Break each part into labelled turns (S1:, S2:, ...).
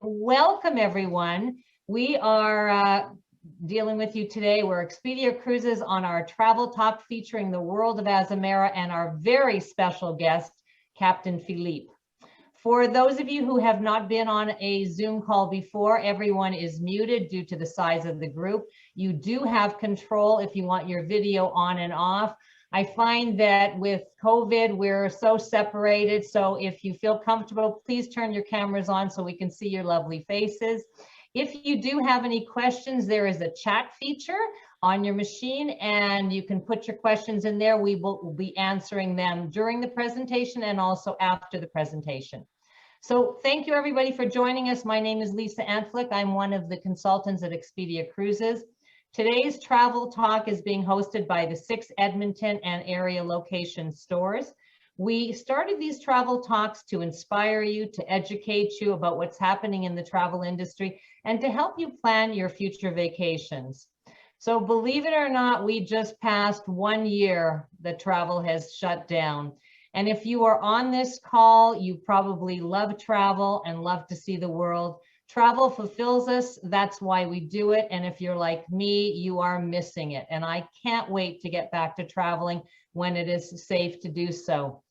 S1: Welcome everyone. We are dealing with you today. We're Expedia Cruises on our travel talk featuring the world of Azamara and our very special guest, Captain Filip. For those of you who have not been on a Zoom call before, everyone is muted due to the size of the group. You do have control if you want your video on and off. I find that with COVID, we're so separated. So if you feel comfortable, please turn your cameras on so we can see your lovely faces. If you do have any questions, there is a chat feature on your machine and you can put your questions in there. We will be answering them during the presentation and also after the presentation. So thank you everybody for joining us. My name is Lisa Antflick. I'm one of the consultants at Expedia Cruises. Today's travel talk is being hosted by the 6 Edmonton and area location stores. We started these travel talks to inspire you, to educate you about what's happening in the travel industry, and to help you plan your future vacations. So believe it or not, we just passed 1 year that travel has shut down. And if you are on this call, you probably love travel and love to see the world. Travel fulfills us, that's why we do it. And if you're like me, you are missing it. And I can't wait to get back to traveling when it is safe to do so.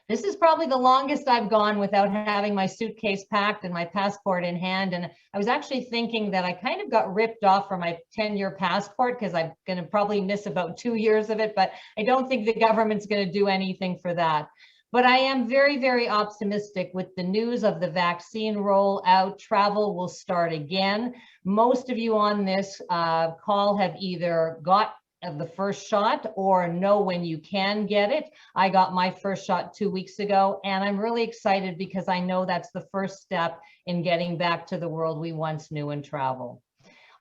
S1: This is probably the longest I've gone without having my suitcase packed and my passport in hand. And I was actually thinking that I kind of got ripped off for my 10-year passport because I'm going to probably miss about 2 years of it, but I don't think the government's going to do anything for that. But I am very, very optimistic with the news of the vaccine rollout. Travel will start again. Most of you on this call have either got the first shot or know when you can get it. I got my first shot 2 weeks ago, and I'm really excited because I know that's the first step in getting back to the world we once knew in travel.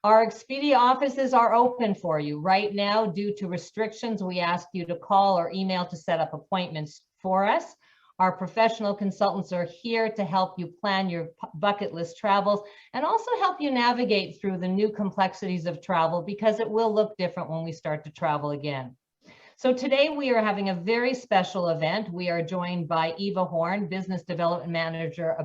S1: Our Expedia offices are open for you. Right now, due to restrictions, we ask you to call or email to set up appointments for us. Our professional consultants are here to help you plan your bucket list travels and also help you navigate through the new complexities of travel because it will look different when we start to travel again. So today we are having a very special event. We are joined by Eva Horn, Business Development Manager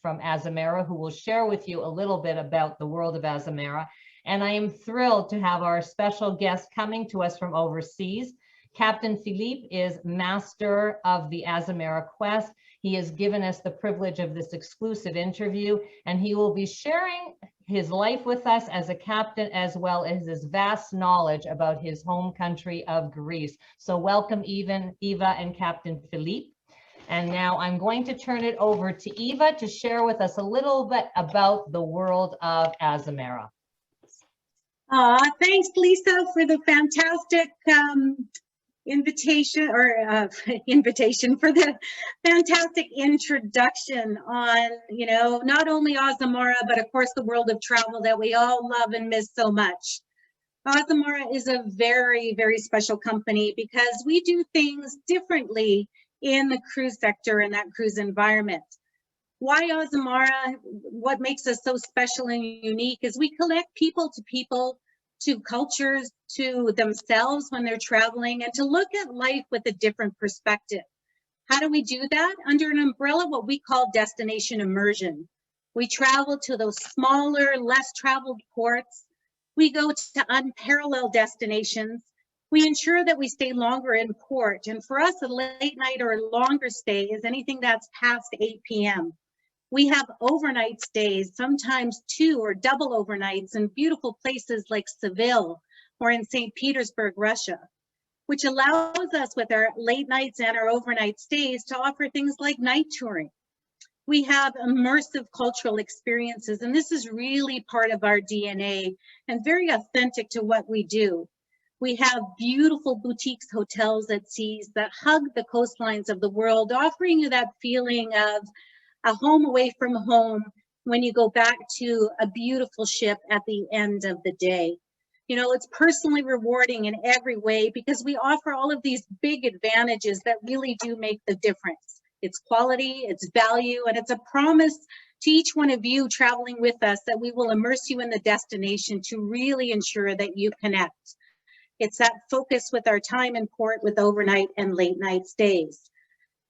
S1: from Azimira, who will share with you a little bit about the world of Azimira. And I am thrilled to have our special guest coming to us from overseas. Captain Filip is master of the Azamara Quest. He has given us the privilege of this exclusive interview, and he will be sharing his life with us as a captain, as well as his vast knowledge about his home country of Greece. So welcome, Eva and Captain Filip. And now I'm going to turn it over to Eva to share with us a little bit about the world of Azamara.
S2: Thanks, Lisa, for the fantastic invitation for the fantastic introduction on, not only Azamara, but of course the world of travel that we all love and miss so much. Azamara is a very, very special company because we do things differently in the cruise sector and that cruise environment. Why Azamara? What makes us so special and unique is we connect people, to cultures, to themselves when they're traveling, and to look at life with a different perspective. How do we do that? Under an umbrella, what we call destination immersion. We travel to those smaller, less traveled ports. We go to unparalleled destinations. We ensure that we stay longer in port. And for us, a late night or a longer stay is anything that's past 8 p.m. We have overnight stays, sometimes 2 or double overnights in beautiful places like Seville or in St. Petersburg, Russia, which allows us with our late nights and our overnight stays to offer things like night touring. We have immersive cultural experiences, and this is really part of our DNA and very authentic to what we do. We have beautiful boutiques, hotels at seas that hug the coastlines of the world, offering you that feeling of a home away from home when you go back to a beautiful ship at the end of the day. It's personally rewarding in every way because we offer all of these big advantages that really do make the difference. It's quality, it's value, and it's a promise to each one of you traveling with us that we will immerse you in the destination to really ensure that you connect. It's that focus with our time in port with overnight and late night stays.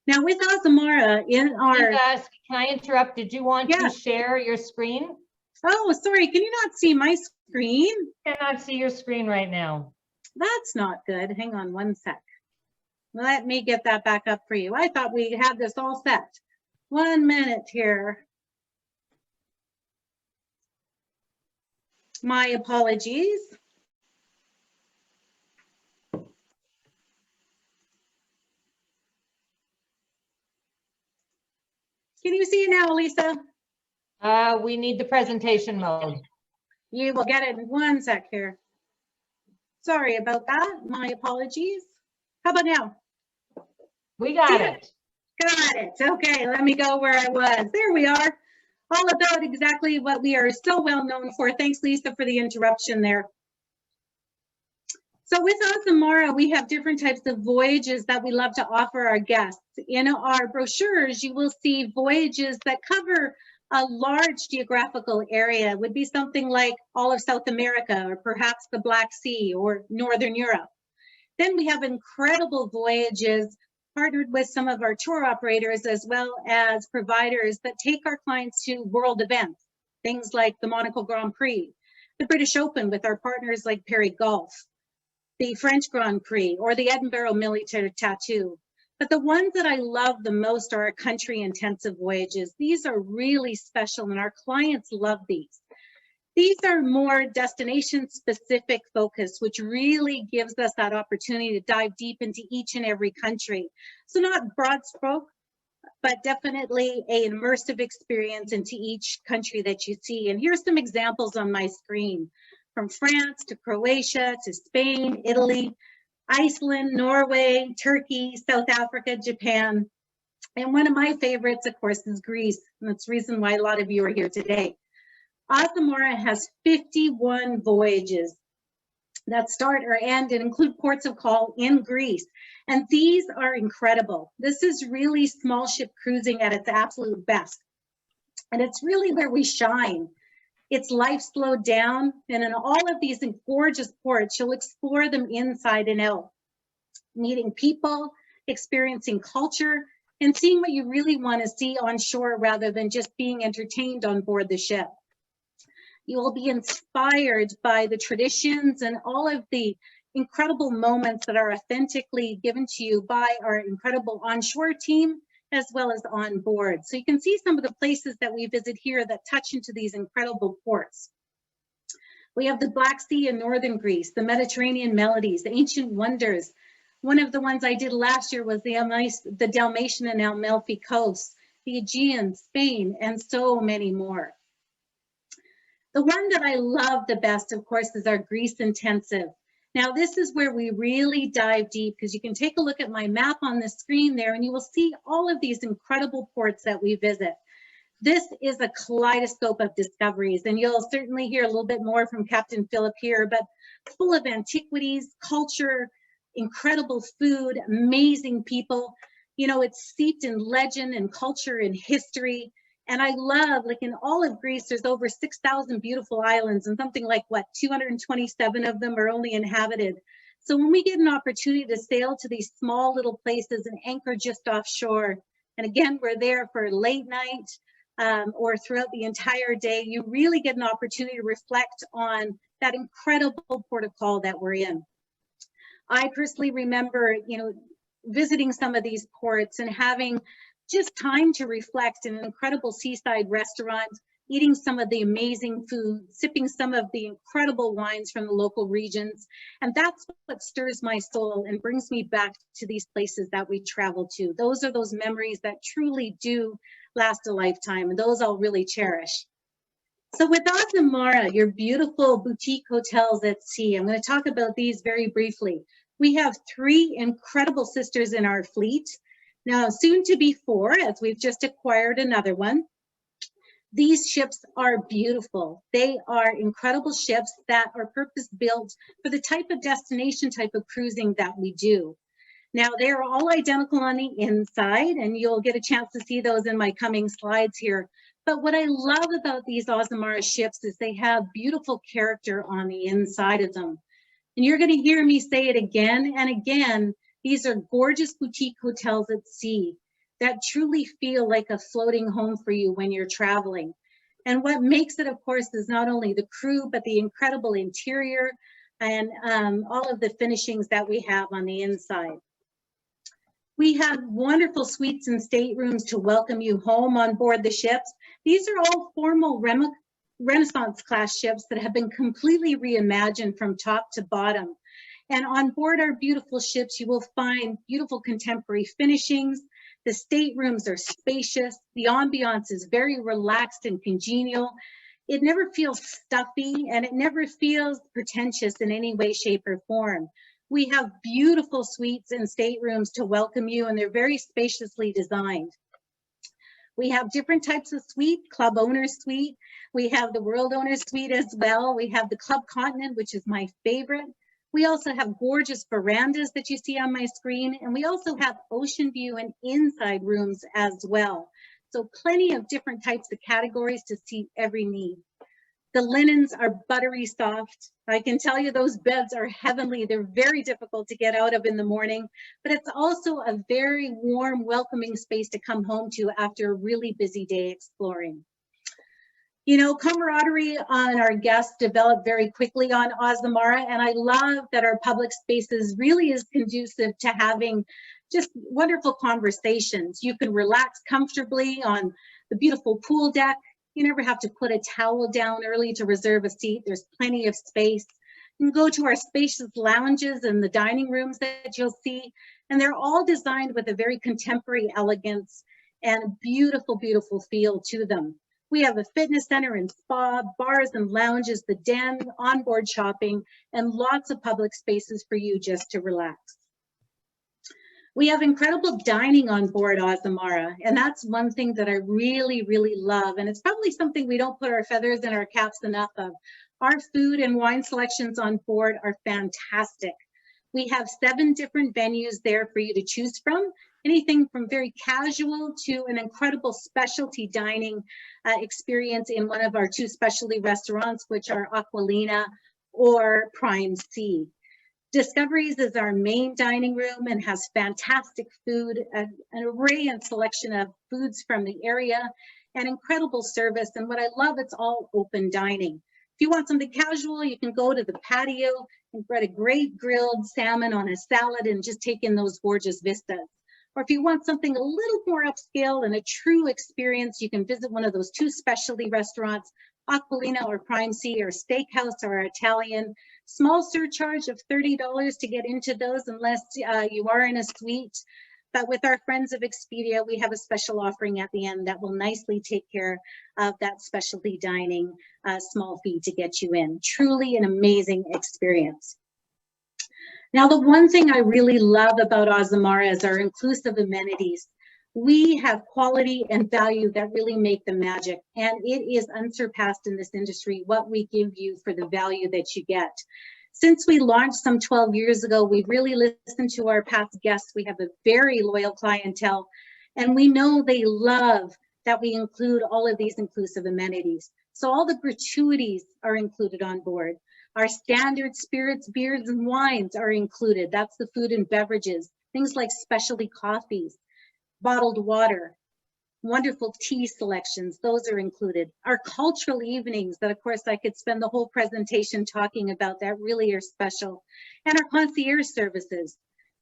S2: Now with Azamara in our...
S1: Can I interrupt? Did you want
S2: Yeah.
S1: to share your screen?
S2: Oh, sorry, can you not see my screen?
S1: I cannot see your screen right now.
S2: That's not good. Hang on one sec. Let me get that back up for you. I thought we had this all set. 1 minute here. My apologies. Can you see it now, Lisa?
S1: We need the presentation mode.
S2: You will get it in 1 sec here. Sorry about that. My apologies. How about now?
S1: We got it.
S2: Got it. Okay, let me go where I was. There we are. All about exactly what we are so well known for. Thanks, Lisa, for the interruption there. So with Azamara, we have different types of voyages that we love to offer our guests. In our brochures, you will see voyages that cover a large geographical area. It would be something like all of South America, or perhaps the Black Sea or Northern Europe. Then we have incredible voyages partnered with some of our tour operators as well as providers that take our clients to world events, things like the Monaco Grand Prix, the British Open with our partners like Perry Golf, the French Grand Prix, or the Edinburgh Military Tattoo. But the ones that I love the most are our country intensive voyages. These are really special and our clients love these. These are more destination specific focus, which really gives us that opportunity to dive deep into each and every country. So not broad stroke, but definitely an immersive experience into each country that you see. And here's some examples on my screen, from France to Croatia to Spain, Italy, Iceland, Norway, Turkey, South Africa, Japan. And one of my favorites, of course, is Greece. And that's the reason why a lot of you are here today. Azamara has 51 voyages that start or end and include ports of call in Greece. And these are incredible. This is really small ship cruising at its absolute best. And it's really where we shine. It's life slowed down. And in all of these gorgeous ports, you'll explore them inside and out, meeting people, experiencing culture, and seeing what you really want to see on shore rather than just being entertained on board the ship. You will be inspired by the traditions and all of the incredible moments that are authentically given to you by our incredible onshore team as well as on board. So you can see some of the places that we visit here that touch into these incredible ports. We have the Black Sea in northern Greece, the Mediterranean melodies, the ancient wonders. One of the ones I did last year was the Dalmatian and Amalfi coast, the Aegean, Spain, and so many more. The one that I love the best, of course, is our Greece Intensive. Now, this is where we really dive deep, because you can take a look at my map on the screen there and you will see all of these incredible ports that we visit. This is a kaleidoscope of discoveries, and you'll certainly hear a little bit more from Captain Filip here, but full of antiquities, culture, incredible food, amazing people. You know, it's steeped in legend and culture and history. And I love, like in all of Greece, there's over 6,000 beautiful islands and something like, what, 227 of them are only inhabited. So when we get an opportunity to sail to these small little places and anchor just offshore, and again, we're there for late night or throughout the entire day, you really get an opportunity to reflect on that incredible port of call that we're in. I personally remember, you know, visiting some of these ports and having just time to reflect in an incredible seaside restaurant, eating some of the amazing food, sipping some of the incredible wines from the local regions. And that's what stirs my soul and brings me back to these places that we travel to. Those are those memories that truly do last a lifetime, and those I'll really cherish. So with Azamara, your beautiful boutique hotels at sea, I'm going to talk about these very briefly. We have 3 incredible sisters in our fleet. Now, soon to be 4, as we've just acquired another one. These ships are beautiful. They are incredible ships that are purpose-built for the type of destination, type of cruising that we do. Now, they are all identical on the inside, and you'll get a chance to see those in my coming slides here. But what I love about these Azamara ships is they have beautiful character on the inside of them. And you're going to hear me say it again and again. These are gorgeous boutique hotels at sea. that truly feel like a floating home for you when you're traveling. And what makes it, of course, is not only the crew, but the incredible interior and all of the finishings that we have on the inside. We have wonderful suites and staterooms to welcome you home on board the ships. These are all formal Renaissance class ships that have been completely reimagined from top to bottom. And on board our beautiful ships, you will find beautiful contemporary finishings. The staterooms are spacious. The ambiance is very relaxed and congenial. It never feels stuffy, and it never feels pretentious in any way, shape, or form. We have beautiful suites and staterooms to welcome you, and they're very spaciously designed. We have different types of suite, Club Owner's Suite. We have the World Owner's Suite as well. We have the Club Continent, which is my favorite. We also have gorgeous verandas that you see on my screen, and we also have ocean view and inside rooms as well. So plenty of different types of categories to suit every need. The linens are buttery soft. I can tell you those beds are heavenly. They're very difficult to get out of in the morning, but it's also a very warm, welcoming space to come home to after a really busy day exploring. You know, camaraderie on our guests developed very quickly on Azamara, and I love that our public spaces really is conducive to having just wonderful conversations. You can relax comfortably on the beautiful pool deck. You never have to put a towel down early to reserve a seat. There's plenty of space. You can go to our spacious lounges and the dining rooms that you'll see, and they're all designed with a very contemporary elegance and beautiful, beautiful feel to them. We have a fitness center and spa, bars and lounges, the den, onboard shopping, and lots of public spaces for you just to relax. We have incredible dining on board Azamara, and that's one thing that I really, really love. And it's probably something we don't put our feathers in our caps enough of. Our food and wine selections on board are fantastic. We have 7 different venues there for you to choose from, anything from very casual to an incredible specialty dining experience in one of our 2 specialty restaurants, which are Aquilina or Prime C. Discoveries is our main dining room and has fantastic food, an array and selection of foods from the area, and incredible service. And what I love, it's all open dining. If you want something casual, you can go to the patio and get a great grilled salmon on a salad and just take in those gorgeous vistas. Or if you want something a little more upscale and a true experience, you can visit one of those 2 specialty restaurants, Aquilina or Prime C, or Steakhouse or Italian. Small surcharge of $30 to get into those unless you are in a suite. But with our friends of Expedia, we have a special offering at the end that will nicely take care of that specialty dining small fee to get you in. Truly an amazing experience. Now, the one thing I really love about Azamara is our inclusive amenities. We have quality and value that really make the magic, and it is unsurpassed in this industry what we give you for the value that you get. Since we launched some 12 years ago, we've really listened to our past guests. We have a very loyal clientele, and we know they love that we include all of these inclusive amenities. So all the gratuities are included on board. Our standard spirits, beers, and wines are included. That's the food and beverages, things like specialty coffees, bottled water, wonderful tea selections, those are included. Our cultural evenings that, of course, I could spend the whole presentation talking about, that really are special. And our concierge services.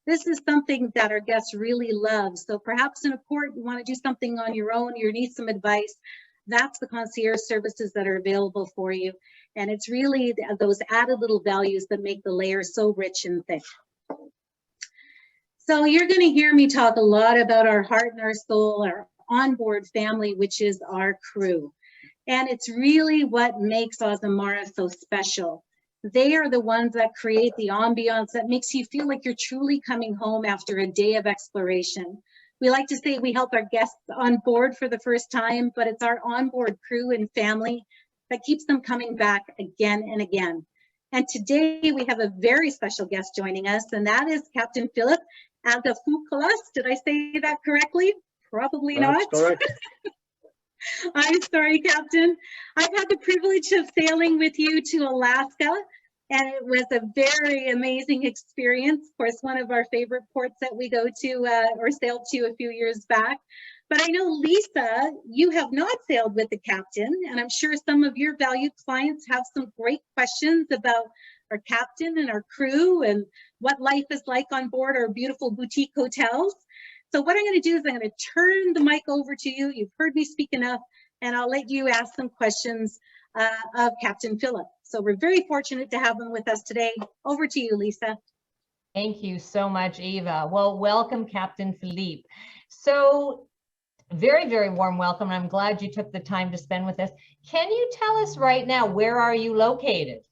S2: This is something that our guests really love. So perhaps in a port, you want to do something on your own, you need some advice. That's the concierge services that are available for you. And it's really those added little values that make the layer so rich and thick. So you're going to hear me talk a lot about our heart and our soul, our onboard family, which is our crew. And it's really what makes Azamara so special. They are the ones that create the ambiance that makes you feel like you're truly coming home after a day of exploration. We like to say we help our guests on board for the first time, but it's our onboard crew and family that keeps them coming back again and again. And today we have a very special guest joining us, and that is Captain Filip Adelfoulakos. Did I say that correctly? Probably not.
S3: That's correct.
S2: I'm sorry, Captain. I've had the privilege of sailing with you to Alaska And it was a very amazing experience. Of course, one of our favorite ports that we go to or sailed to a few years back. But I know, Lisa, you have not sailed with the captain, and I'm sure some of your valued clients have some great questions about our captain and our crew and what life is like on board our beautiful boutique hotels. So what I'm going to do is I'm going to turn the mic over to you. You've heard me speak enough, and I'll let you ask some questions of Captain Filip. So we're very fortunate to have him with us today. Over to you, Lisa.
S1: Thank you so much, Eva. Well, welcome, Captain Filip. So very, very warm welcome. I'm glad you took the time to spend with us. Can you tell us right now, where are you located?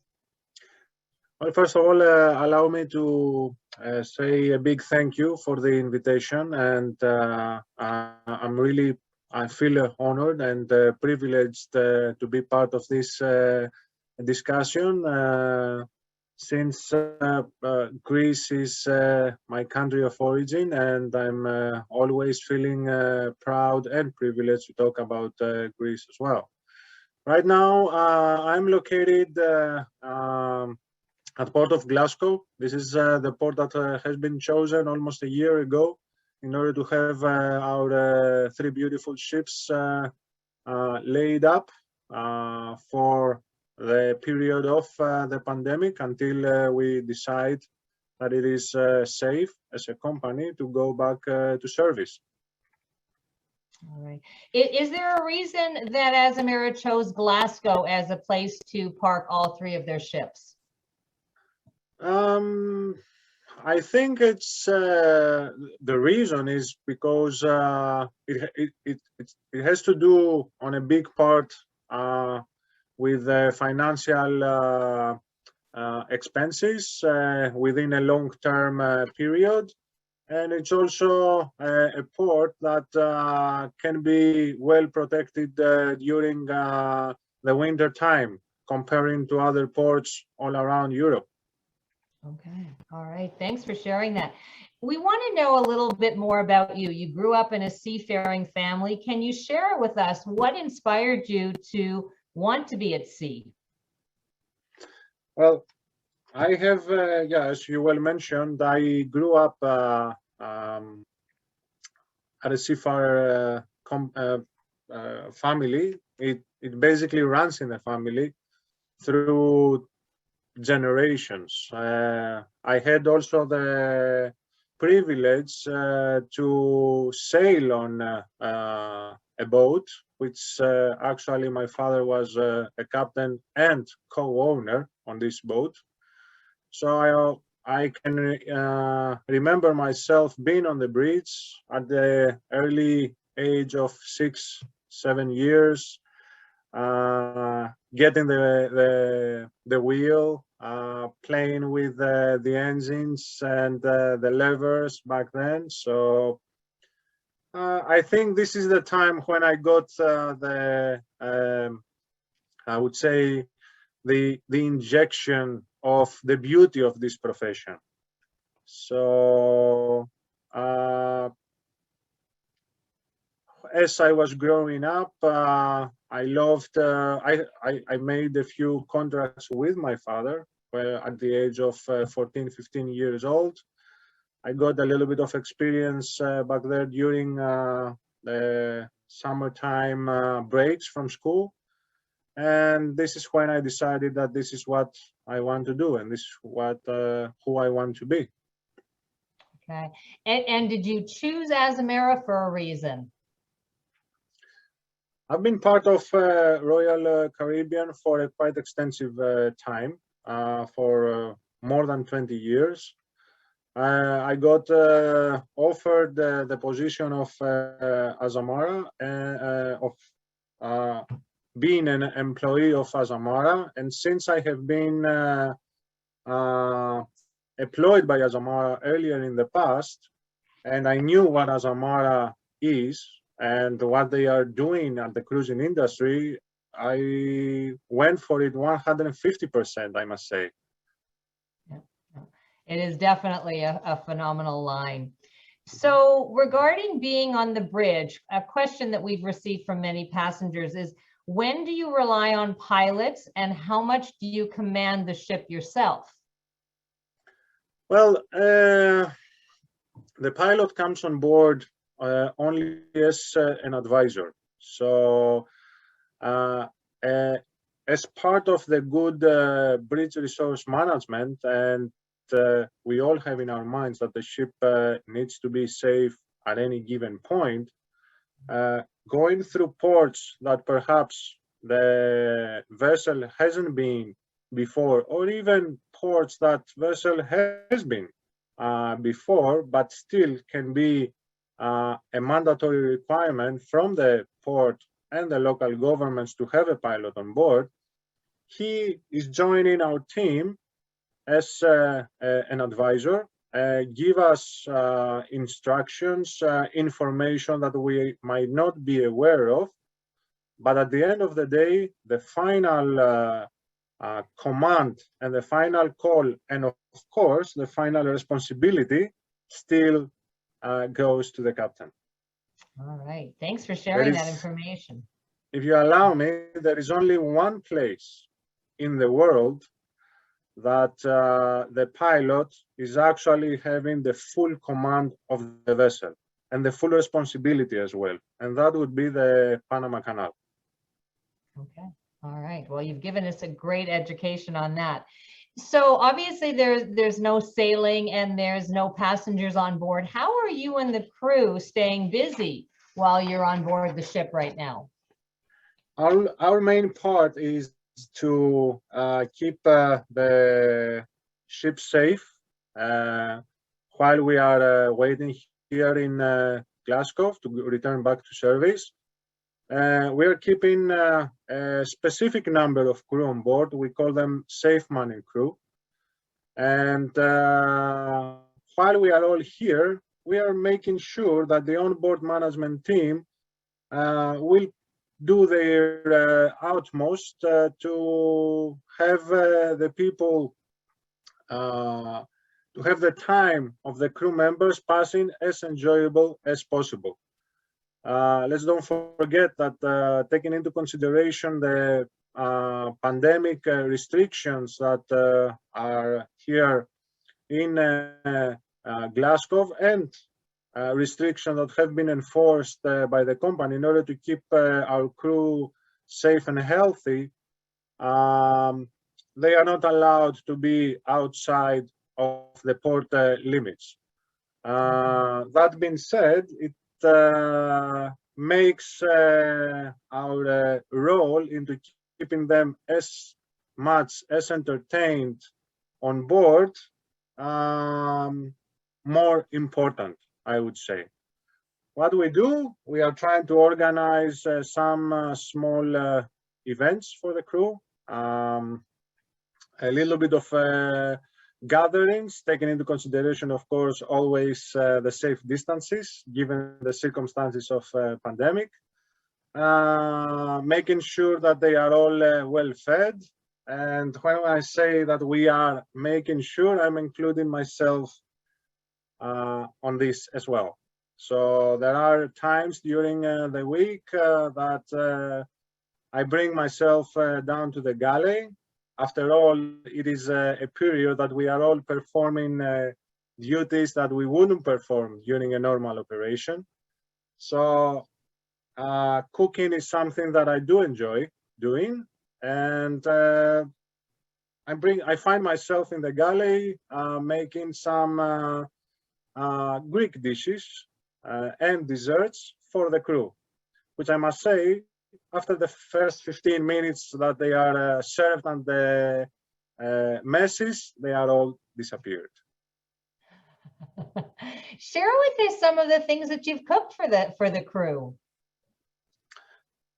S3: Well, first of all, allow me to say a big thank you for the invitation, and I feel honored and privileged to be part of this discussion. Since Greece is my country of origin, and I'm always feeling proud and privileged to talk about Greece as well. Right now, I'm located at Port of Glasgow. This is the port that has been chosen almost a year ago in order to have our 3 beautiful ships laid up for the period of the pandemic until we decide that it is safe as a company to go back to service.
S1: All right. Is there a reason that Azimira chose Glasgow as a place to park all 3 of their ships?
S3: I think it's the reason is because it has to do on a big part with financial expenses within a long-term period, and it's also a port that can be well protected during the winter time, comparing to other ports all around Europe.
S1: Okay. All right. Thanks for sharing that. We want to know a little bit more about you. You grew up in a seafaring family. Can you share with us what inspired you to want to be at sea?
S3: Well, I have, yeah, as you well mentioned, I grew up at a seafarer family. It basically runs in the family through generations. I had also the privilege to sail on a boat, which actually my father was a captain and co-owner on this boat. So I can remember myself being on the bridge at the early age of 6-7 years, getting the wheel, playing with the engines and the levers back then. So I think this is the time when I got I would say the injection of the beauty of this profession. So as I was growing up, I loved, I made a few contracts with my father at the age of 14, 15 years old. I got a little bit of experience back there during the summertime breaks from school. And this is when I decided that this is what I want to do, and this is what who I want to be.
S1: Okay. And did you choose Azimira for a reason?
S3: I've been part of Royal Caribbean for a quite extensive time, for more than 20 years. I got offered the position of Azamara, of being an employee of Azamara, and since I have been employed by Azamara earlier in the past, and I knew what Azamara is and what they are doing at the cruising industry, I went for it 150%, I must say.
S1: Yeah. It is definitely a phenomenal line. So regarding being on the bridge, a question that we've received from many passengers is, When do you rely on pilots, and how much do you command the ship yourself?
S3: Well, the pilot comes on board only as an advisor. So, as part of the good bridge resource management, and we all have in our minds that the ship needs to be safe at any given point, going through ports that perhaps the vessel hasn't been before, or even ports that vessel has been before, but still can be a mandatory requirement from the port and the local governments to have a pilot on board. He is joining our team as an advisor, give us instructions, information that we might not be aware of. But at the end of the day, the final command and the final call, and of course, the final responsibility still goes to the captain.
S1: All right. Thanks for sharing that information.
S3: If you allow me, there is only one place in the world that the pilot is actually having the full command of the vessel and the full responsibility as well. And that would be the Panama Canal.
S1: Okay. All right. Well, you've given us a great education on that. So obviously there's no sailing and there's no passengers on board. How are you and the crew staying busy while you're on board the ship right now?
S3: Our main part is to keep the ship safe while we are waiting here in Glasgow to return back to service. We are keeping a specific number of crew on board. We call them safe manning crew. And while we are all here, we are making sure that the onboard management team will do their utmost to have the people, to have the time of the crew members passing as enjoyable as possible. Let's don't forget that taking into consideration the pandemic restrictions that are here in Glasgow, and restrictions that have been enforced by the company in order to keep our crew safe and healthy, they are not allowed to be outside of the port limits. That being said, it makes our role into keeping them as much as entertained on board more important, I would say. What we do, we are trying to organize some small events for the crew, a little bit of gatherings, taking into consideration, of course, always the safe distances, given the circumstances of pandemic, making sure that they are all well fed. And when I say that we are making sure, I'm including myself on this as well. So there are times during the week that I bring myself down to the galley. After all, it is a period that we are all performing duties that we wouldn't perform during a normal operation. So cooking is something that I do enjoy doing, and I find myself in the galley making some Greek dishes and desserts for the crew, which I must say, after the first 15 minutes that they are served and the messes, they are all disappeared.
S1: Share with us some of the things that you've cooked for the crew.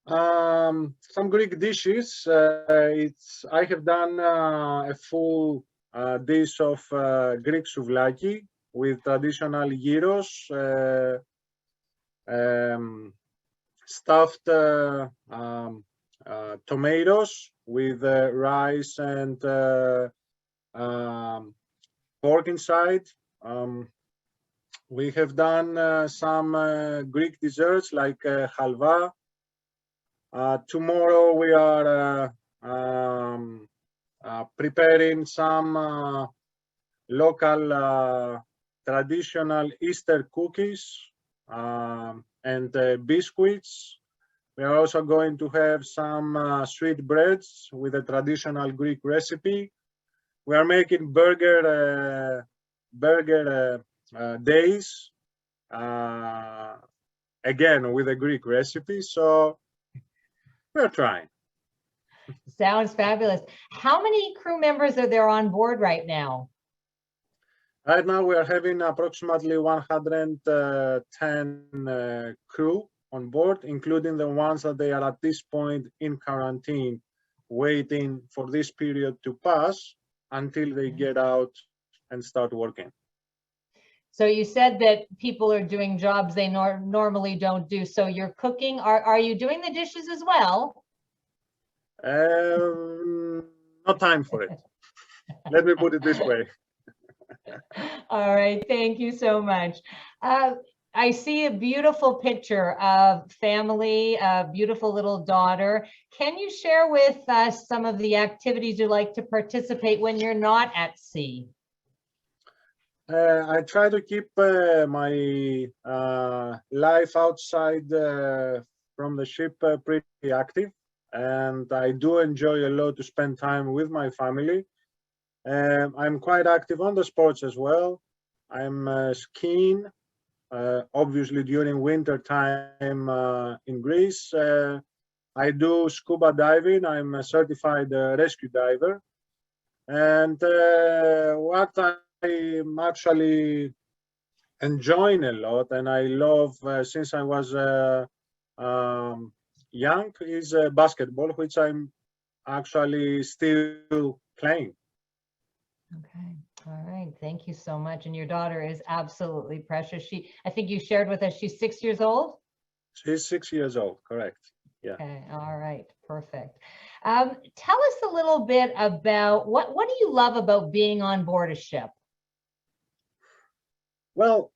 S3: Some Greek dishes. I have done a full dish of Greek souvlaki with traditional gyros, stuffed tomatoes with rice and pork inside. We have done some Greek desserts like halva, Tomorrow we are preparing some local traditional Easter cookies and biscuits. We are also going to have some sweet breads with a traditional Greek recipe. We are making burger days, again with a Greek recipe. So we're trying.
S1: Sounds fabulous. How many crew members are there on board right now?
S3: Right now we are having approximately 110 crew on board, including the ones that they are at this point in quarantine, waiting for this period to pass until they get out and start working.
S1: So you said that people are doing jobs they normally don't do. So you're cooking. Are you doing the dishes as well?
S3: No time for it. Let me put it this way.
S1: All right, thank you so much. I see a beautiful picture of family, a beautiful little daughter. Can you share with us some of the activities you like to participate when you're not at sea?
S3: I try to keep my life outside from the ship pretty active, and I do enjoy a lot to spend time with my family. I'm quite active on the sports as well. I'm skiing, obviously during winter time in Greece. I do scuba diving. I'm a certified rescue diver. And what I'm actually enjoying a lot, and I love since I was young, is basketball, which I'm actually still playing.
S1: Okay. All right. Thank you so much. And your daughter is absolutely precious. I think you shared with us, she's 6 years old.
S3: She's 6 years old, correct. Yeah.
S1: Okay. All right. Perfect. Tell us a little bit about what do you love about being on board a ship?
S3: Well,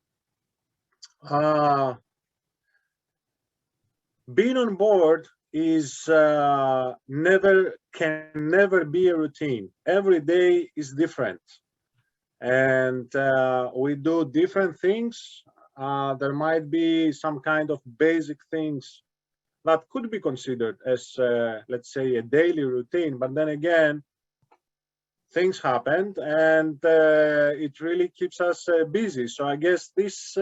S3: being on board is can never be a routine. Every day is different, and we do different things. There might be some kind of basic things that could be considered as, let's say, a daily routine, but then again, things happened, and it really keeps us busy. So I guess this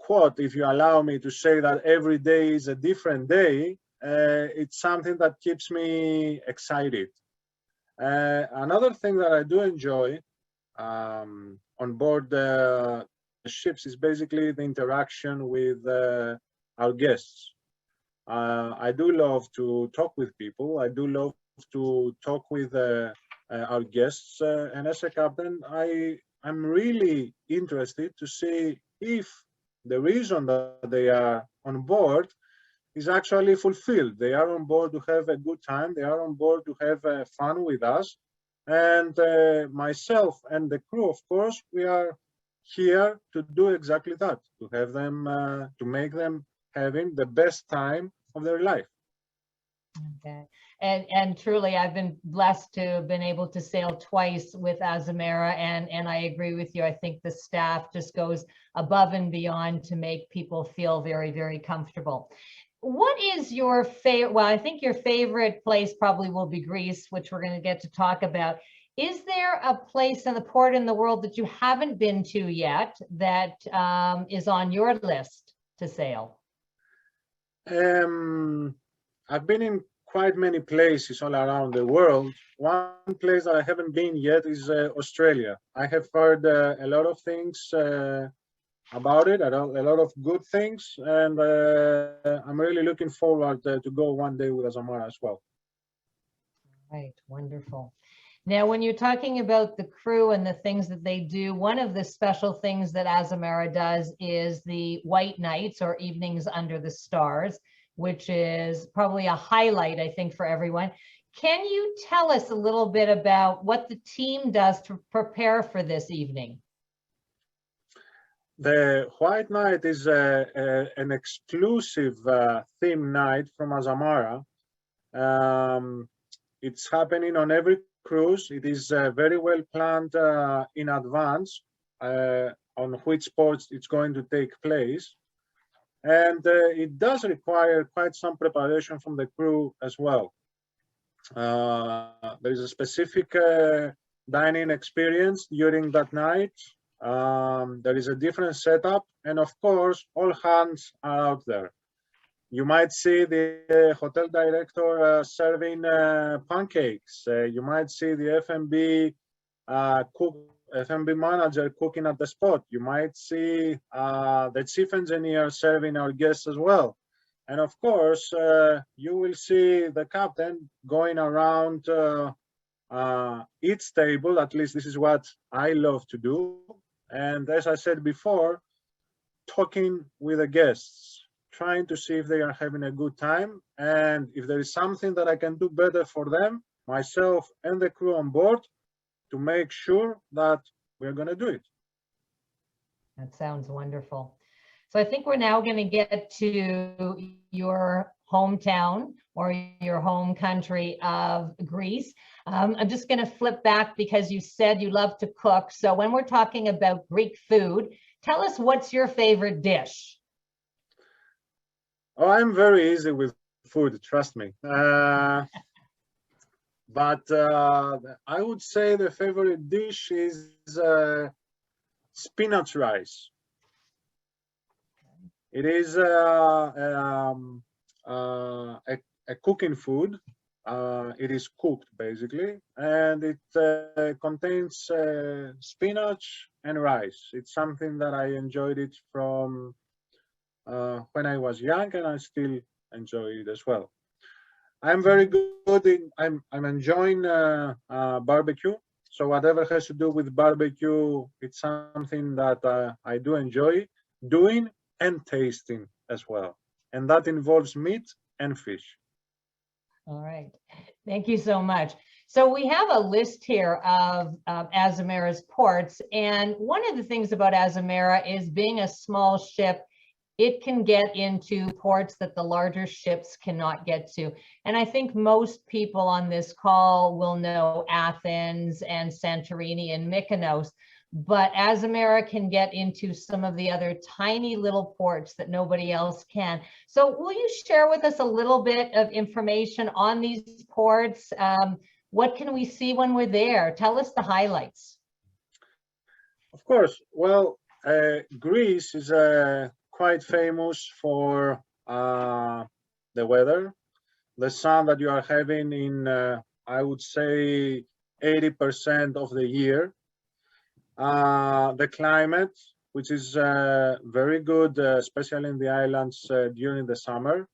S3: quote, if you allow me to say that every day is a different day, it's something that keeps me excited. Another thing that I do enjoy on board the ships is basically the interaction with our guests. I do love to talk with people. I do love to talk with our guests. And as a captain, I'm really interested to see if the reason that they are on board is actually fulfilled. They are on board to have a good time. They are on board to have fun with us. And myself and the crew, of course, we are here to do exactly that, to have them, to make them having the best time of their life.
S1: Okay. And truly, I've been blessed to have been able to sail twice with Azimira, and I agree with you. I think the staff just goes above and beyond to make people feel very, very comfortable. What is your favorite? Well, I think your favorite place probably will be Greece, which we're going to get to talk about. Is there a place in the port in the world that you haven't been to yet that is on your list to sail?
S3: I've been in quite many places all around the world. One place that I haven't been yet is Australia. I have heard a lot of things about it, a lot of good things, and I'm really looking forward to go one day with Azamara as well.
S1: Right, wonderful. Now, when you're talking about the crew and the things that they do, one of the special things that Azamara does is the White Nights, or Evenings Under the Stars, which is probably a highlight, I think, for everyone. Can you tell us a little bit about what the team does to prepare for this evening?
S3: The White Night is an exclusive theme night from Azamara. It's happening on every cruise. It is very well planned in advance on which ports it's going to take place. And it does require quite some preparation from the crew as well. There is a specific dining experience during that night. There is a different setup, and of course, all hands are out there. You might see the hotel director serving pancakes. You might see the F&B F&B manager cooking at the spot. You might see the chief engineer serving our guests as well. And of course, you will see the captain going around each table. At least this is what I love to do. And as I said before, talking with the guests, trying to see if they are having a good time, and if there is something that I can do better for them, myself and the crew on board, to make sure that we're going to do it.
S1: That sounds wonderful. So I think we're now going to get to your hometown or your home country of Greece. I'm just going to flip back because you said you love to cook. So when we're talking about Greek food, tell us what's your favorite dish?
S3: Oh, I'm very easy with food, trust me. But I would say the favorite dish is spinach rice. It is a cooking food. It is cooked basically, and it contains spinach and rice. It's something that I enjoyed it from when I was young, and I still enjoy it as well. I'm very good in, I'm enjoying barbecue. So whatever has to do with barbecue, it's something that I do enjoy doing and tasting as well. And that involves meat and fish.
S1: All right. Thank you so much. So we have a list here of Azamira's ports. And one of the things about Azamira is being a small ship, it can get into ports that the larger ships cannot get to. And I think most people on this call will know Athens and Santorini and Mykonos, but Azamira can get into some of the other tiny little ports that nobody else can. So will you share with us a little bit of information on these ports? What can we see when we're there? Tell us the highlights.
S3: Of course. Well, Greece is quite famous for the weather. The sun that you are having in, I would say, 80% of the year. The climate, which is very good, especially in the islands during the summer.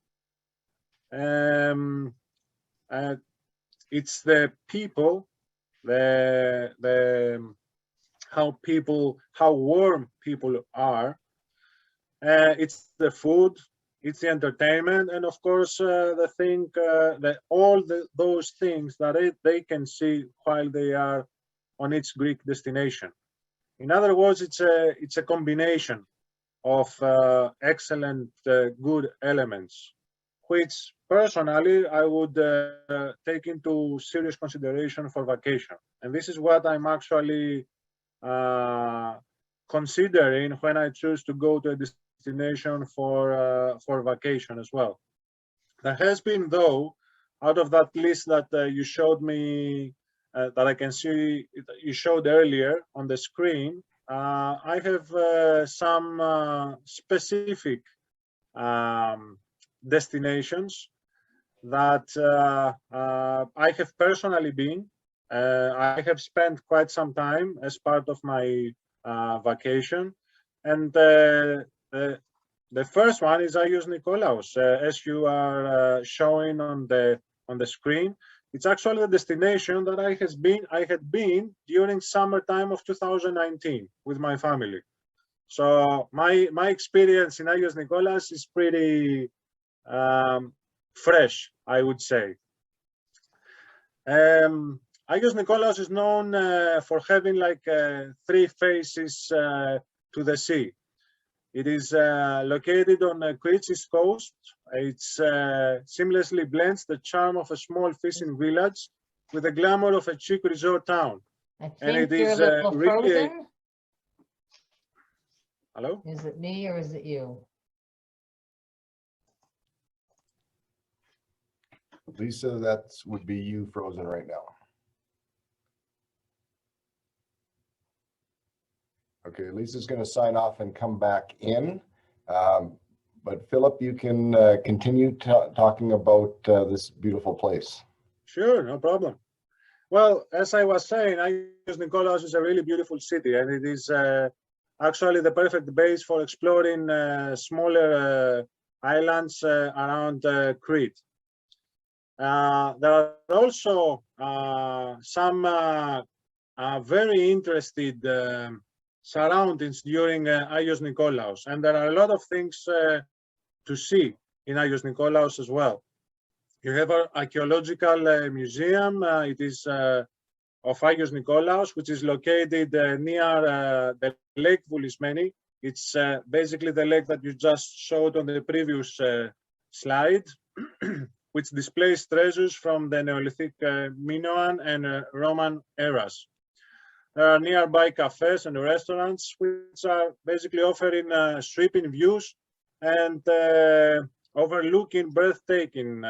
S3: It's the people, how warm people are. It's the food, it's the entertainment, and of course the thing that those things that they can see while they are on each Greek destination. In other words, it's a combination of excellent good elements, which personally I would take into serious consideration for vacation. And this is what I'm actually considering when I choose to go to a destination for vacation as well. There has been, though, out of that list that you showed me, that I can see you showed earlier on the screen, I have some specific destinations that I have personally been. I have spent quite some time as part of my vacation, and the first one is Agios Nikolaos, as you are showing on the screen. It's actually a destination that I had been during summertime of 2019 with my family. So my experience in Agios Nikolaos is pretty fresh, I would say. Agios Nikolaos is known for having like 3 faces to the sea. It is located on Crite's coast. It seamlessly blends the charm of a small fishing village with the glamour of a chic resort town.
S1: I
S3: And
S1: think
S3: it
S1: you're a
S3: is
S1: little
S3: really
S1: frozen.
S3: Hello?
S1: Is it me or is it you?
S4: Lisa, that would be you frozen right now. Okay, Lisa's going to sign off and come back in. But Philip, you can continue talking about this beautiful place.
S3: Sure, no problem. Well, as I was saying, Agios Nikolaos is a really beautiful city, and it is actually the perfect base for exploring smaller islands around Crete. There are also some very interesting surroundings during Agios Nikolaos, and there are a lot of things to see in Agios Nikolaos as well. You have an archaeological museum. It is of Agios Nikolaos, which is located near the lake Volismani. It's basically the lake that you just showed on the previous slide, which displays treasures from the Neolithic Minoan and Roman eras. There are nearby cafes and restaurants, which are basically offering sweeping views and overlooking breathtaking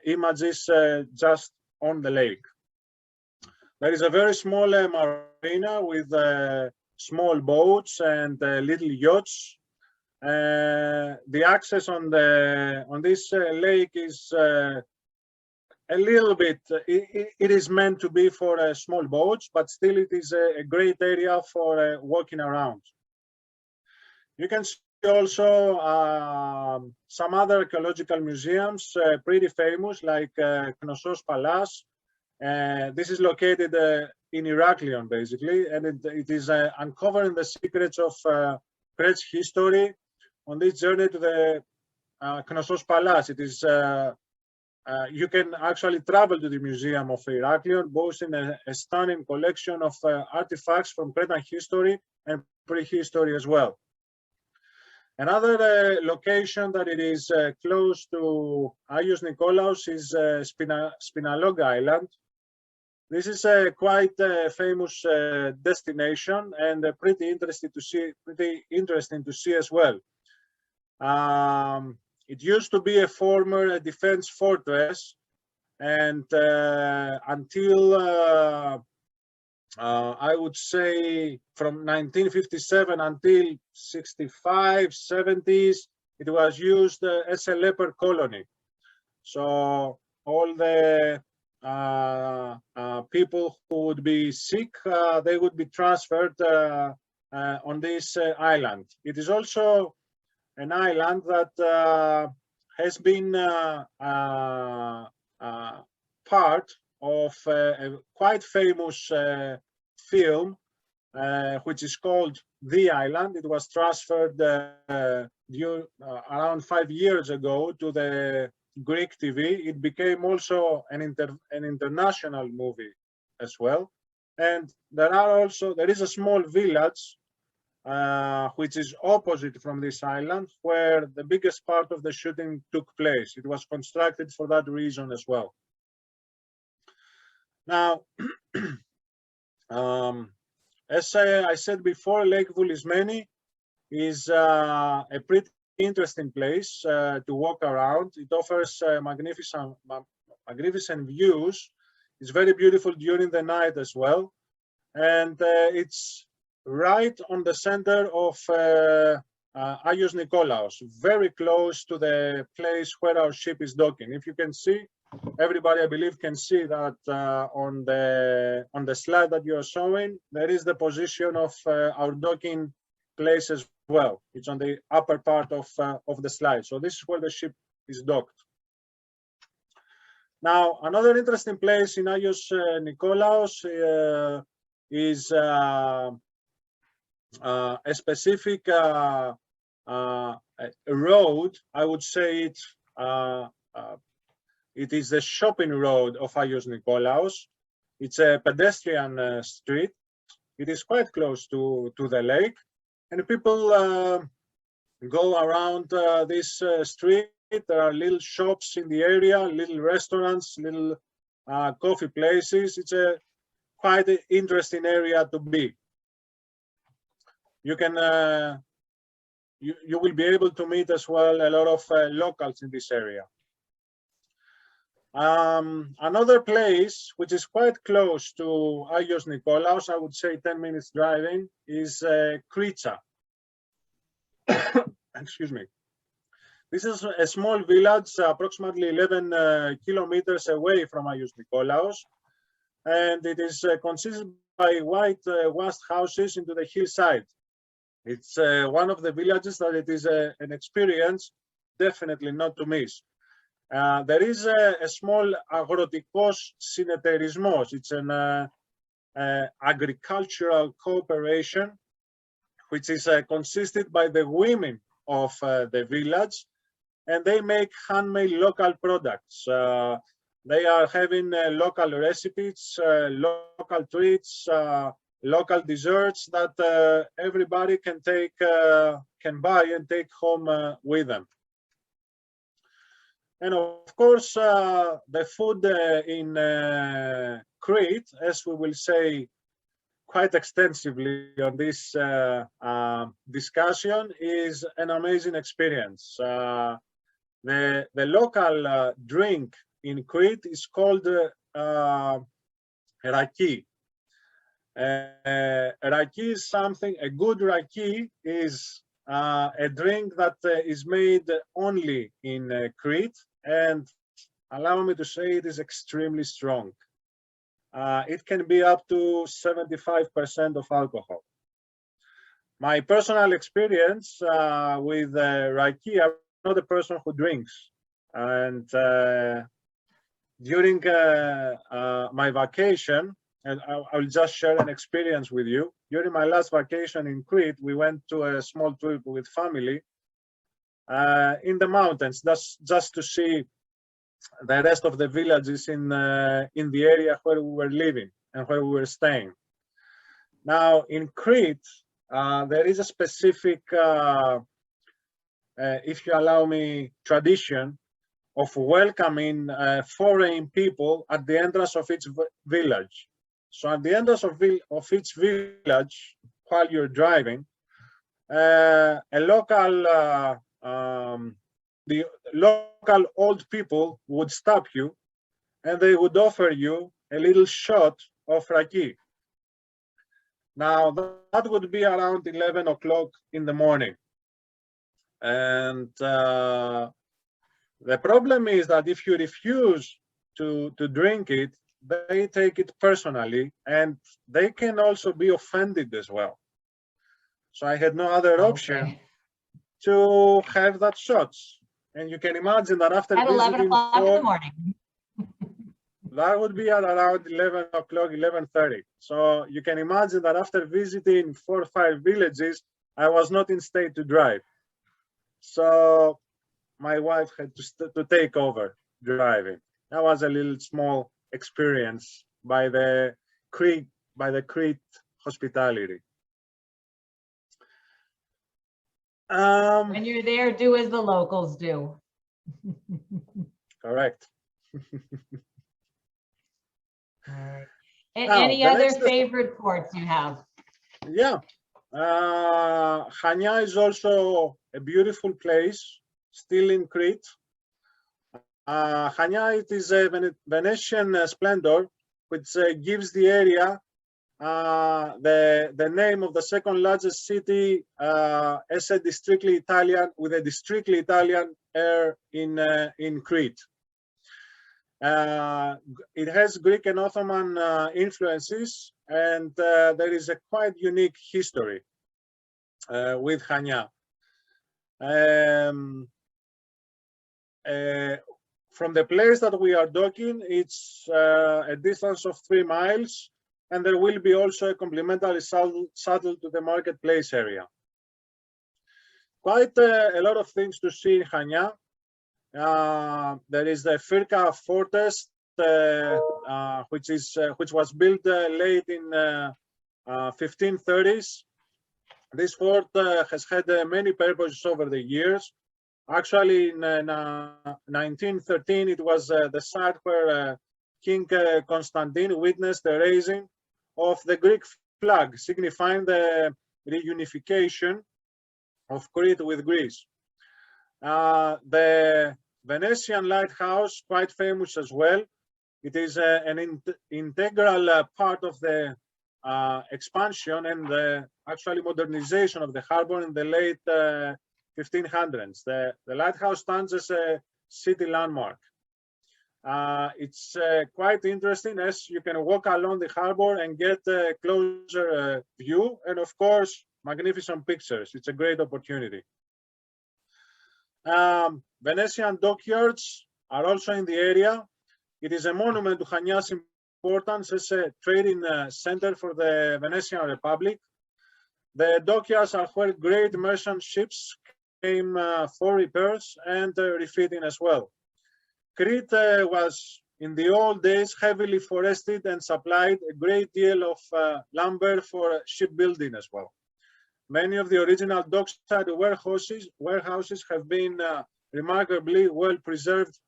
S3: images just on the lake. There is a very small marina with small boats and little yachts. The access on this lake is a little bit, it is meant to be for small boats, but still it is a great area for walking around. You can see also some other archaeological museums, pretty famous, like Knossos Palace. This is located in Heraklion, basically, and it is uncovering the secrets of Crete history on this journey to the Knossos Palace. It is you can actually travel to the Museum of Heraklion, boasting a stunning collection of artifacts from Cretan history and prehistory as well. Another location that it is close to Agios Nikolaos is Spinalonga Island. This is a quite famous destination and pretty interesting to see as well. It used to be a former defense fortress, and until I would say from 1957 until 65, 70s, it was used as a leper colony. So all the people who would be sick, they would be transferred on this island. It is also an island that has been part of a quite famous film, which is called The Island. It was transferred around 5 years ago to the Greek TV. It became also an international movie as well. And there is a small village which is opposite from this island, where the biggest part of the shooting took place. It was constructed for that reason as well. Now, as I said before, Lake Volismani is a pretty interesting place to walk around. It offers magnificent views. It's very beautiful during the night as well. And it's right on the center of Agios Nikolaos, very close to the place where our ship is docking. If you can see, everybody I believe can see that on the slide that you are showing, there is the position of our docking place as well. It's on the upper part of the slide. So this is where the ship is docked. Now, another interesting place in Agios Nikolaos is a specific road. I would say it is the shopping road of Agios Nikolaos. It's a pedestrian street. It is quite close to the lake. and people go around this street. There are little shops in the area, little restaurants, little coffee places. It's a quite interesting area to be. You can you will be able to meet as well a lot of locals in this area. Another place which is quite close to Agios Nikolaos, I would say 10 minutes driving, is Kritsa. Excuse me. This is a small village, approximately 11 kilometers away from Agios Nikolaos, and it is consisted by whitewashed houses into the hillside. It's one of the villages that it is an experience definitely not to miss. There is a small agrotikos συνεταιρισμός. It's an agricultural cooperation, which is consisted by the women of the village, and they make handmade local products. They are having local recipes, local treats, local desserts that everybody can buy and take home with them. And of course, the food in Crete, as we will say quite extensively on this discussion, is an amazing experience. The local drink in Crete is called raki. Raki is something, a good raki is a drink that is made only in Crete, and allow me to say it is extremely strong. It can be up to 75% of alcohol. My personal experience with raki, I'm not a person who drinks, and during my vacation, and I'll just share an experience with you. During my last vacation in Crete, we went to a small trip with family in the mountains, just to see the rest of the villages in the area where we were living and where we were staying. Now, in Crete, there is a specific, if you allow me, tradition of welcoming foreign people at the entrance of each village. So at the entrance of each village, while you're driving, the local old people would stop you, and they would offer you a little shot of raki. Now that would be around 11 o'clock in the morning, and the problem is that if you refuse to drink it, they take it personally, and they can also be offended as well. So I had no other option to have that shots. And you can imagine that after
S1: at 11 o'clock in the morning.
S3: That would be at around 11 o'clock, 11:30. So you can imagine that after visiting 4 or 5 villages, I was not in state to drive. So my wife had to take over driving. That was a little small experience by the Crete hospitality.
S1: When you're there, do as the locals do.
S3: Correct.
S1: All right.
S3: Now,
S1: Any other favorite ports you have?
S3: Yeah. Chania is also a beautiful place, still in Crete. Chania, it is a Venetian splendor, which gives the area the name of the second largest city as a districtly Italian, with a districtly Italian air in Crete. It has Greek and Ottoman influences, and there is a quite unique history with Chania. From the place that we are docking, it's a distance of 3 miles, and there will be also a complimentary shuttle to the marketplace area. Quite a lot of things to see in Chania. There is the Firka Fortress, which was built late in 1530s, This fort has had many purposes over the years. Actually, in 1913, it was the site where King Constantine witnessed the raising of the Greek flag, signifying the reunification of Crete with Greece. The Venetian Lighthouse, quite famous as well. It is an integral part of the expansion and the actually modernization of the harbor in the late 1500s. The lighthouse stands as a city landmark. It's quite interesting as you can walk along the harbor and get a closer view, and of course, magnificent pictures. It's a great opportunity. Venetian dockyards are also in the area. It is a monument to Chania's importance as a trading center for the Venetian Republic. The dockyards are where great merchant ships came for repairs and refitting as well. Crete was in the old days heavily forested and supplied a great deal of lumber for shipbuilding as well. Many of the original dockside warehouses have been remarkably well preserved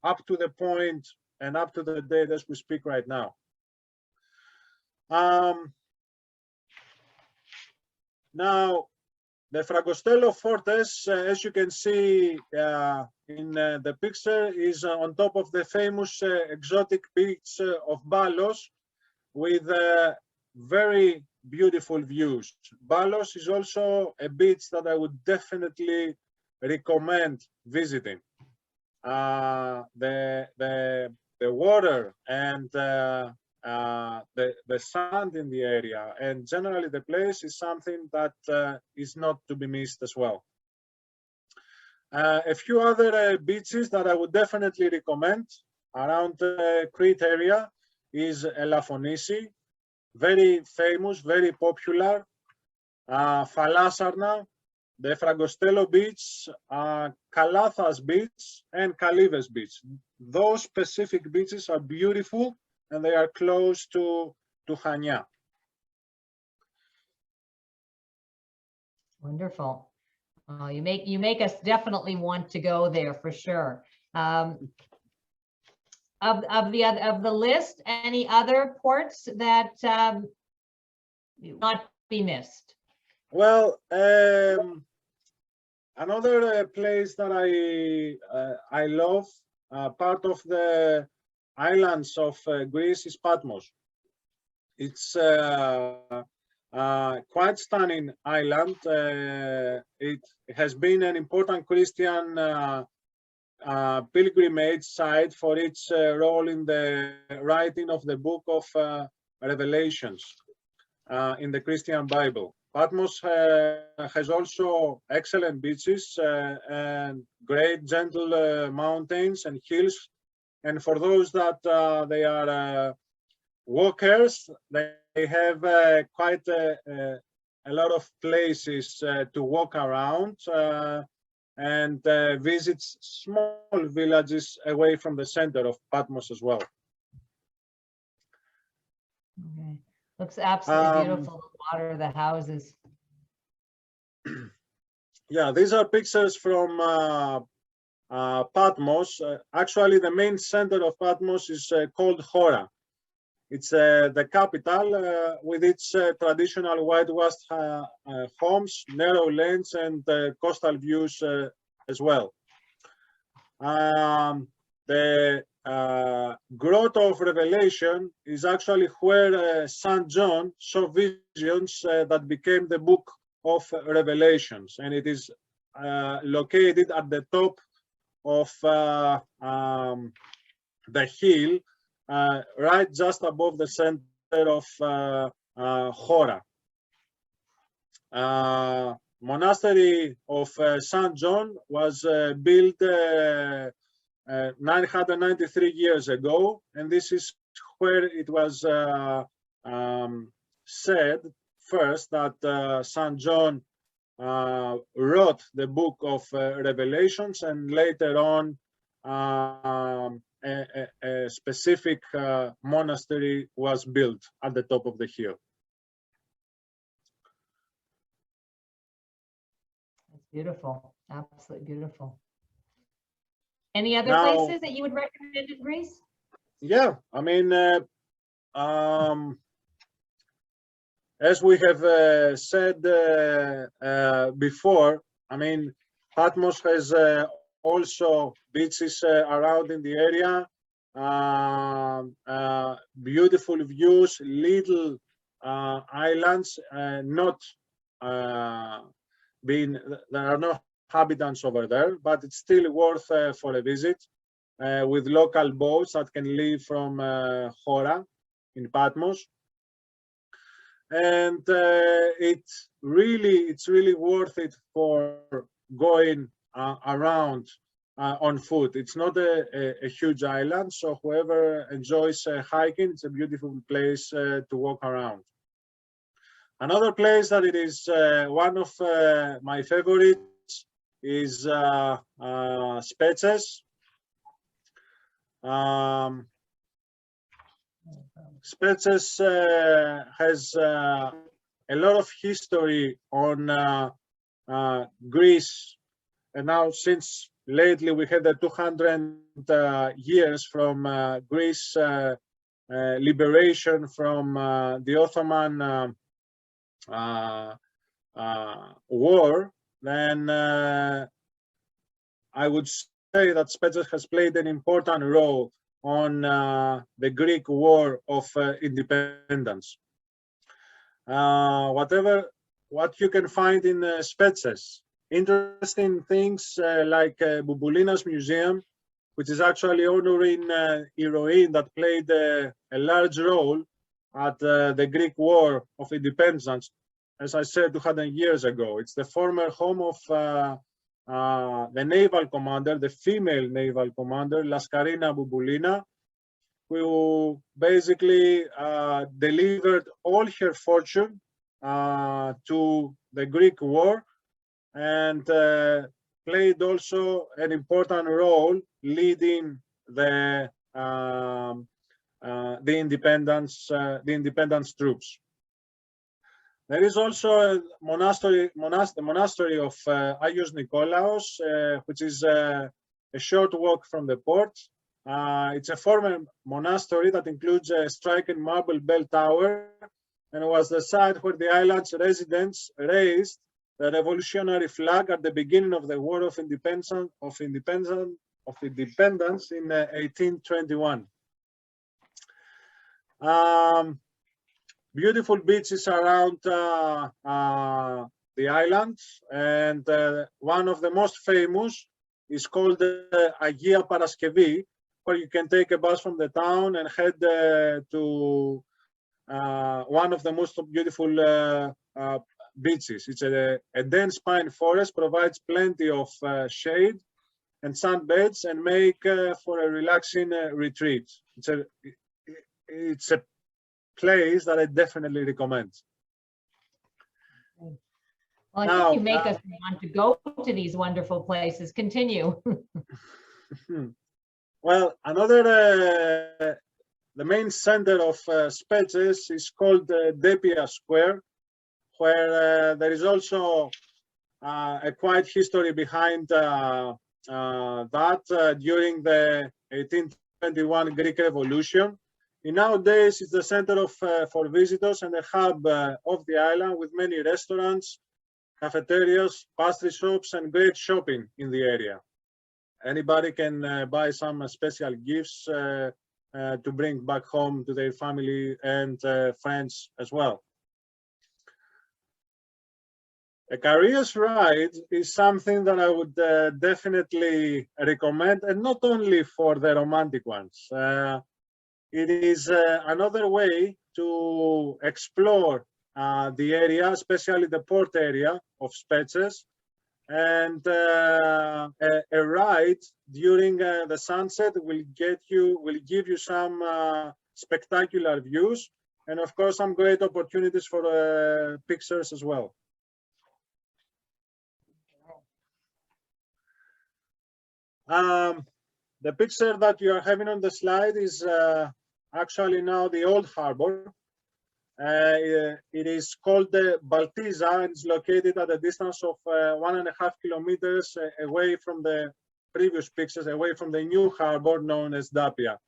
S3: up to the point and up to the date as we speak right now. Now, the Fragostello Fortress, as you can see in the picture, is on top of the famous exotic beach of Volos with very beautiful views. Volos is also a beach that I would definitely recommend visiting. The water and the sand in the area and generally the place is something that is not to be missed as well. A few other beaches that I would definitely recommend around the Crete area is Elafonisi, very famous, very popular, Falasarna, the Fragostello Beach, Kalathas Beach, and Kalives Beach. Those specific beaches are beautiful and they are close to Chania.
S1: Wonderful. You make us definitely want to go there for sure. Of the list, any other ports that not be missed?
S3: Well, another place that I love, part of the islands of Greece, is Patmos. It's quite stunning island. It has been an important Christian pilgrimage site for its role in the writing of the book of Revelations in the Christian Bible. Patmos has also excellent beaches and great gentle mountains and hills. And for those that they are walkers, they have quite a lot of places to walk around and visit small villages away from the center of Patmos as well.
S1: Okay. Looks absolutely beautiful, the water, the houses.
S3: Yeah, these are pictures from Patmos. Actually, the main center of Patmos is called Hora. It's the capital with its traditional whitewashed homes, narrow lanes, and coastal views as well. The Grotto of Revelation is actually where St. John saw visions that became the book of Revelations, and it is located at the top of the hill, right just above the center of Hora. Monastery of St. John was built 993 years ago, and this is where it was said first that St. John wrote the book of Revelations, and later on a specific monastery was built at the top of the hill.
S1: Beautiful, absolutely beautiful. Any other
S3: Now-
S1: places that you would recommend in Greece?
S3: Yeah, I mean, as we have said before, I mean, Patmos has also beaches around in the area, beautiful views, little islands, not being, there are no inhabitants over there, but it's still worth for a visit with local boats that can leave from Hora in Patmos. And it's really worth it for going around on foot. It's not a huge island, so whoever enjoys hiking, it's a beautiful place to walk around. Another place that it is one of my favorites is Spetses. Spetses has a lot of history on Greece, and now since lately we had the 200 years from Greece liberation from the Ottoman war, then I would say that Spetses has played an important role on the Greek War of Independence. What you can find in Spetses, interesting things like Bouboulina's museum, which is actually honoring heroine that played a large role at the Greek War of Independence, as I said, 200 years ago. It's the former home of the naval commander, the female naval commander, Laskarina Bouboulina, who basically delivered all her fortune to the Greek war, and played also an important role leading the independence troops. There is also a monastery of Agios Nikolaos, which is a short walk from the port. It's a former monastery that includes a striking marble bell tower, and was the site where the island's residents raised the revolutionary flag at the beginning of the War of Independence in 1821. Beautiful beaches around the island, and one of the most famous is called Agia Paraskevi, where you can take a bus from the town and head to one of the most beautiful beaches. It's a dense pine forest, provides plenty of shade and sunbeds, and make for a relaxing retreat. It's a place that I definitely recommend.
S1: Well, I think you make us want to go to these wonderful places. Continue.
S3: Well, the main center of Spetses is called Depia Square, where there is also a quiet history behind that during the 1821 Greek Revolution. Nowadays, it's the center for visitors and a hub of the island, with many restaurants, cafeterias, pastry shops, and great shopping in the area. Anybody can buy some special gifts to bring back home to their family and friends as well. A careers ride is something that I would definitely recommend, and not only for the romantic ones. It is another way to explore the area, especially the port area of Spetses, and a ride during the sunset will give you some spectacular views, and of course some great opportunities for pictures as well. The picture that you are having on the slide is actually now the old harbor. It is called the Baltiza, and it's located at a distance of 1.5 kilometers away from the previous pictures, away from the new harbor known as Dapia.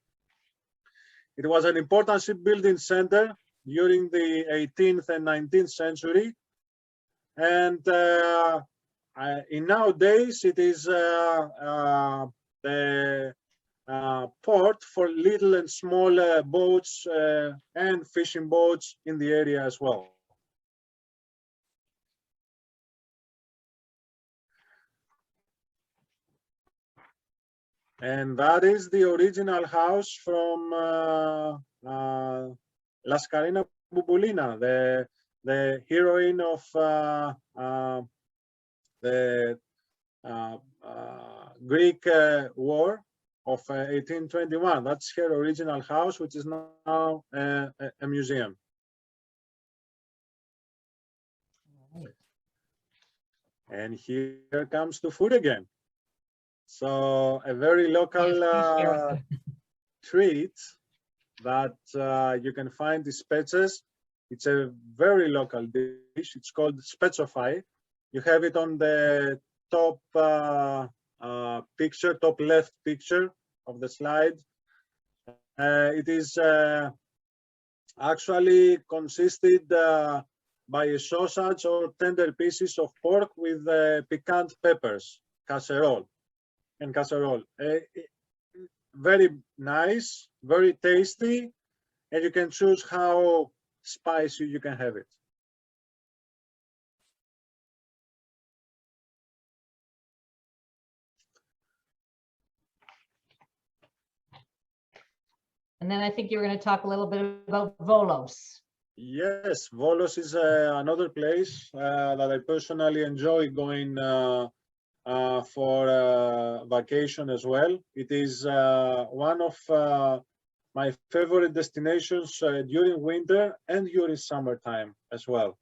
S3: It was an important shipbuilding center during the 18th and 19th century, and in nowadays it is the port for little and small boats and fishing boats in the area as well. And that is the original house from Laskarina Bouboulina, the heroine of the Greek war of 1821. That's her original house, which is now a museum. And here comes the food again. So a very local treat that you can find is spetzes. It's a very local dish. It's called spetsofai. You have it on the top picture, top left picture of the slide. It is actually consisted by a sausage or tender pieces of pork with piquant peppers, casserole. Very nice, very tasty, and you can choose how spicy you can have it.
S1: And then I think you're going to talk a little bit about Volos.
S3: Yes, Volos is another place that I personally enjoy going for vacation as well. It is one of my favorite destinations during winter and during summertime as well.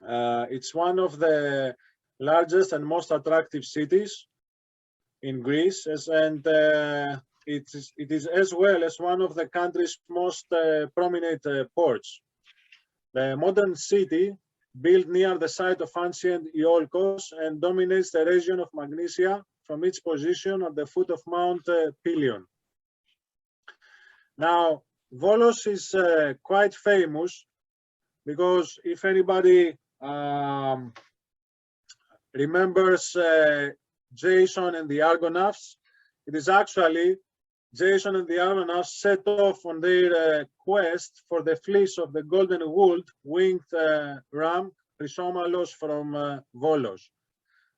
S3: It's one of the largest and most attractive cities in Greece, and it is as well as one of the country's most prominent ports. The modern city, built near the site of ancient Iolkos, and dominates the region of Macriniza from its position at the foot of Mount Pillion. Now, Volos is quite famous because if anybody remembers Jason and the Argonauts, it is actually Jason and the Argonauts set off on their quest for the fleece of the golden wooled winged ram Chrysomalos from Volos.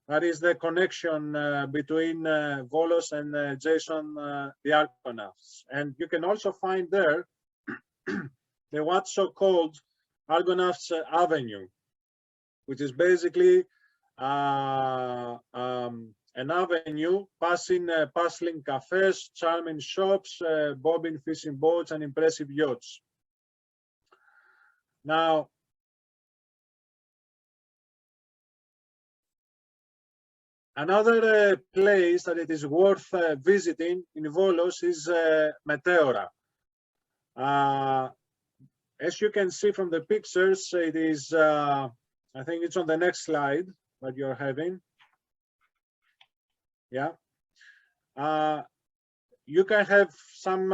S3: That is the connection between Volos and Jason the Argonauts. And you can also find there the what's so-called Argonauts Avenue, which is basically an avenue passing cafes, charming shops, bobbing fishing boats, and impressive yachts. Now, another place that it is worth visiting in Volos is Meteora. As you can see from the pictures, it is, I think it's on the next slide that you're having. Yeah. You can have some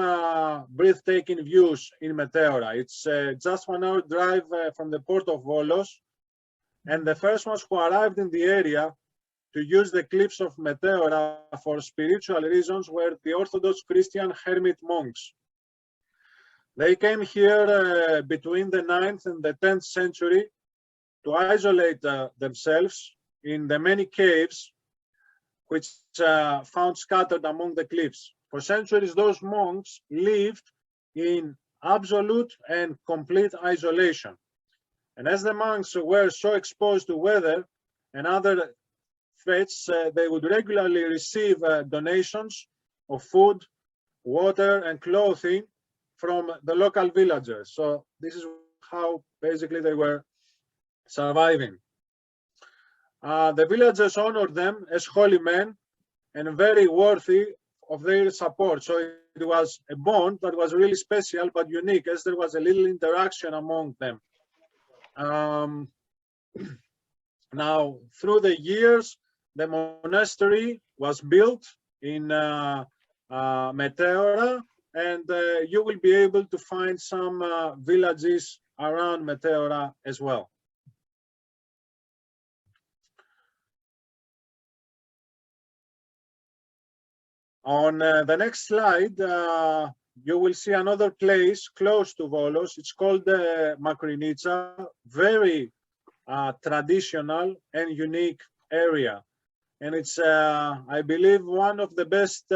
S3: breathtaking views in Meteora. It's just 1 hour drive from the port of Volos. And the first ones who arrived in the area to use the cliffs of Meteora for spiritual reasons were the Orthodox Christian Hermit Monks. They came here between the 9th and the 10th century to isolate themselves in the many caves which found scattered among the cliffs. For centuries, those monks lived in absolute and complete isolation. And as the monks were so exposed to weather and other threats, they would regularly receive donations of food, water, and clothing from the local villagers. So this is how basically they were surviving. The villagers honored them as holy men and very worthy of their support. So was a bond that was really special but unique, as there was a little interaction among them. Now, through the years, the monastery was built in Meteora, and you will be able to find some villages around Meteora as well. On the next slide, you will see another place close to Volos. It's called Macriniza, very traditional and unique area. And it's, I believe, one of the best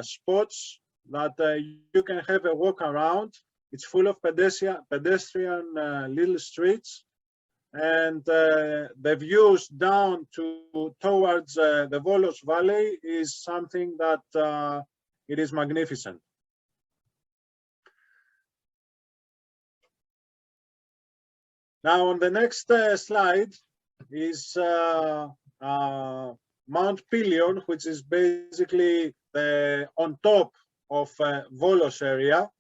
S3: spots that you can have a walk around. It's full of pedestrian little streets, and the views down towards the Volos Valley is something that it is magnificent. Now, on the next slide is Mount Pillion, which is basically on top of Volos area.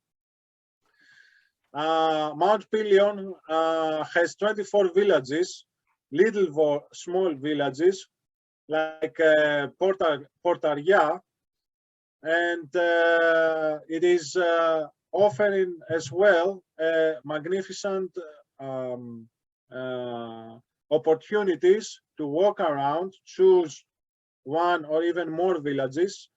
S3: Mount Pillion has 24 villages, small villages like Portaria, and it is offering as well magnificent opportunities to walk around, choose one or even more villages,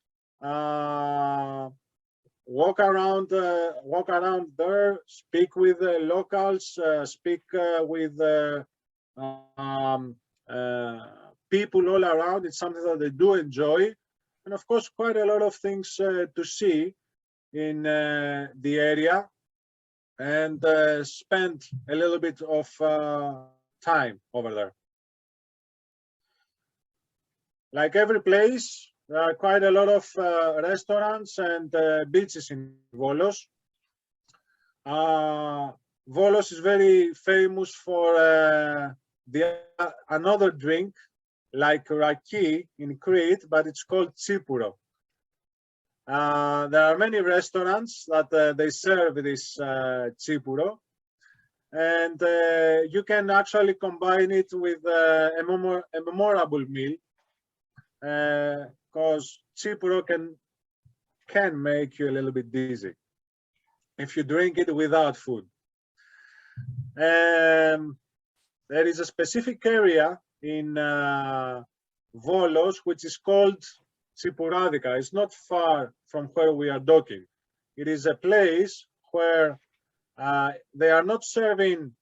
S3: walk around there, speak with the locals, speak with people all around. It's something that they do enjoy, and of course quite a lot of things to see in the area, and spend a little bit of time over there. Like every place, there are quite a lot of restaurants and beaches in Volos. Volos is very famous for another drink like raki in Crete, but it's called tsipuro. There are many restaurants that they serve this tsipuro, and you can actually combine it with a memorable meal, because tsipuro can make you a little bit dizzy if you drink it without food. There is a specific area in Volos which is called Tsipouradica. It's not far from where we are docking. It is a place where they are not serving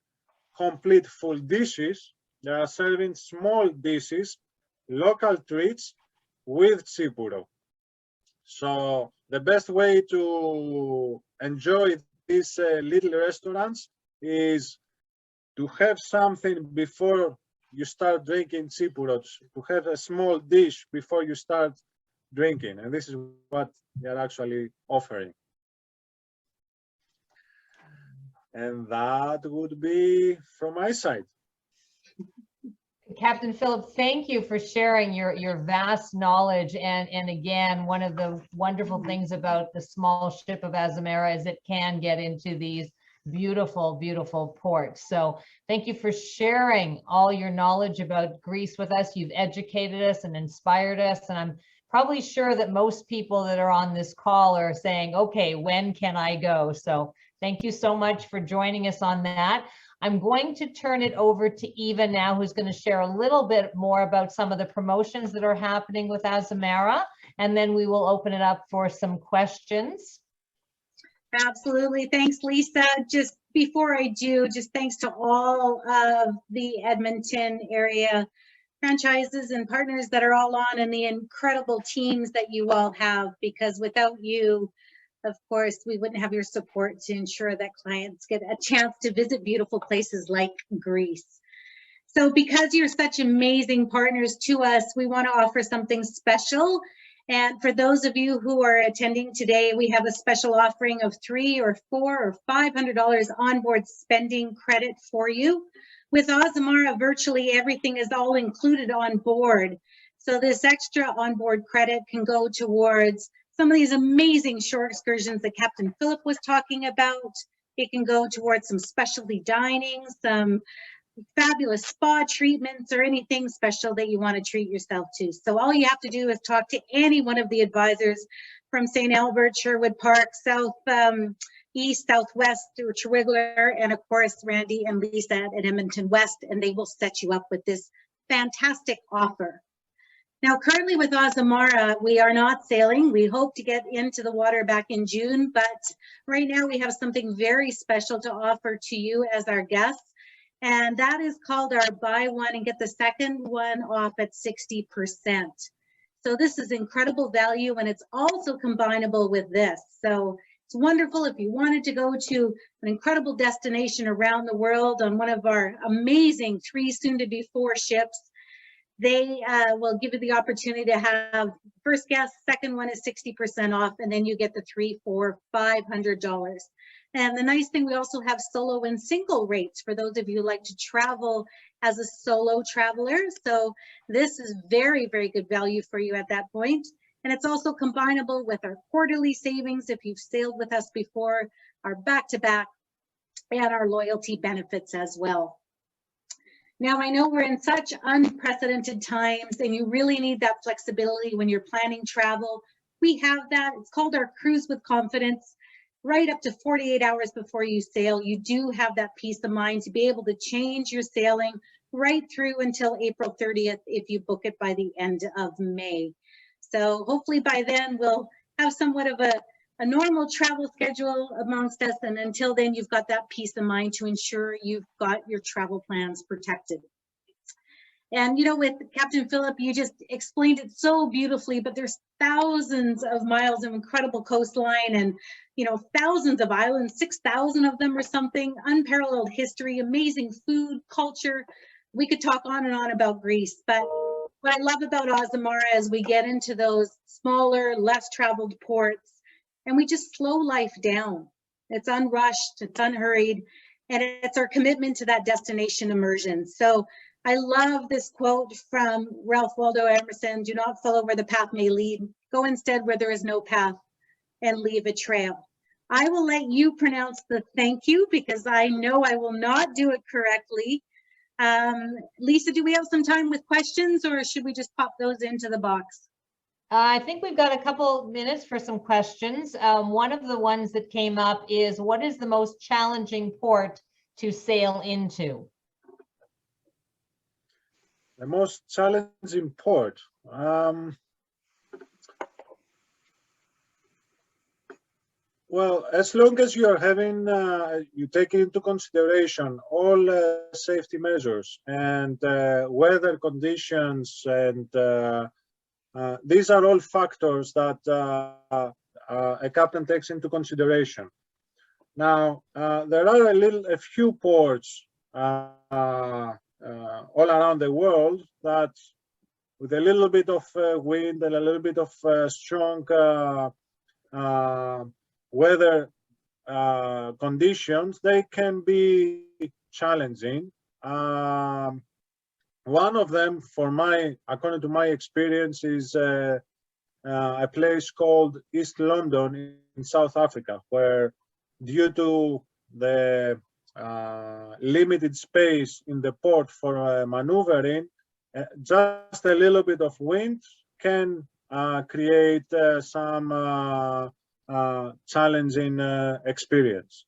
S3: complete full dishes. They are serving small dishes, local treats with tsipuro. So the best way to enjoy these little restaurants is to have something before you start drinking tsipuro, to have a small dish before you start drinking, and this is what they are actually offering. And that would be from my side.
S1: Captain Filip, thank you for sharing your vast knowledge. And again, one of the wonderful things about the small ship of Azimira is it can get into these beautiful, beautiful ports. So thank you for sharing all your knowledge about Greece with us. You've educated us and inspired us. And I'm probably sure that most people that are on this call are saying, okay, when can I go? So thank you so much for joining us on that. I'm going to turn it over to Eva now, who's going to share a little bit more about some of the promotions that are happening with Azamara, and then we will open it up for some questions.
S2: Absolutely. Thanks, Lisa. Just before I do, just thanks to all of the Edmonton area franchises and partners that are all on, and the incredible teams that you all have, because without you, of course, we wouldn't have your support to ensure that clients get a chance to visit beautiful places like Greece. So because you're such amazing partners to us, we want to offer something special. And for those of you who are attending today, we have a special offering of $300 or $400 or $500 onboard spending credit for you. With Azamara, virtually everything is all included on board. So this extra onboard credit can go towards some of these amazing shore excursions that Captain Filip was talking about. It can go towards some specialty dining, some fabulous spa treatments, or anything special that you want to treat yourself to. So all you have to do is talk to any one of the advisors from St. Albert, Sherwood Park, South East, Southwest, or Terwilliger, and of course Randy and Lisa at Edmonton West, and they will set you up with this fantastic offer. Now, currently with Azamara, we are not sailing. We hope to get into the water back in June, but right now we have something very special to offer to you as our guests, and that is called our buy one and get the second one off at 60%. So this is incredible value, and it's also combinable with this. So it's wonderful if you wanted to go to an incredible destination around the world on one of our amazing 3, soon to be 4 ships. They will give you the opportunity to have first guest, second one is 60% off, and then you get the $300, $400, $500. And the nice thing, we also have solo and single rates for those of you who like to travel as a solo traveler. So this is very, very good value for you at that point. And it's also combinable with our quarterly savings if you've sailed with us before, our back-to-back, and our loyalty benefits as well. Now, I know we're in such unprecedented times and you really need that flexibility when you're planning travel. We have that. It's called our Cruise with Confidence. Right up to 48 hours before you sail, you do have that peace of mind to be able to change your sailing right through until April 30th if you book it by the end of May. So hopefully by then we'll have somewhat of a normal travel schedule amongst us, and until then you've got that peace of mind to ensure you've got your travel plans protected. And you know, with Captain Filip, you just explained it so beautifully, but there's thousands of miles of incredible coastline and, you know, thousands of islands, 6,000 of them or something, unparalleled history, amazing food, culture. We could talk on and on about Greece, but what I love about Azamara is we get into those smaller, less traveled ports and we just slow life down. It's unrushed, it's unhurried, and it's our commitment to that destination immersion. So I love this quote from Ralph Waldo Emerson: do not follow where the path may lead, go instead where there is no path and leave a trail. I will let you pronounce the thank you because I know I will not do it correctly. Lisa, do we have some time with questions or should we just pop those into the box?
S1: I think we've got a couple minutes for some questions. One of the ones that came up is, what is the most challenging port to sail into?
S3: The most challenging port. Well, as long as you are having, you take into consideration all safety measures and weather conditions, and these are all factors that a captain takes into consideration. Now, there are a few ports all around the world that, with a little bit of wind and a little bit of strong weather conditions, they can be challenging. One of them, according to my experience, is a place called East London in South Africa, where due to the limited space in the port for maneuvering, just a little bit of wind can create some challenging experience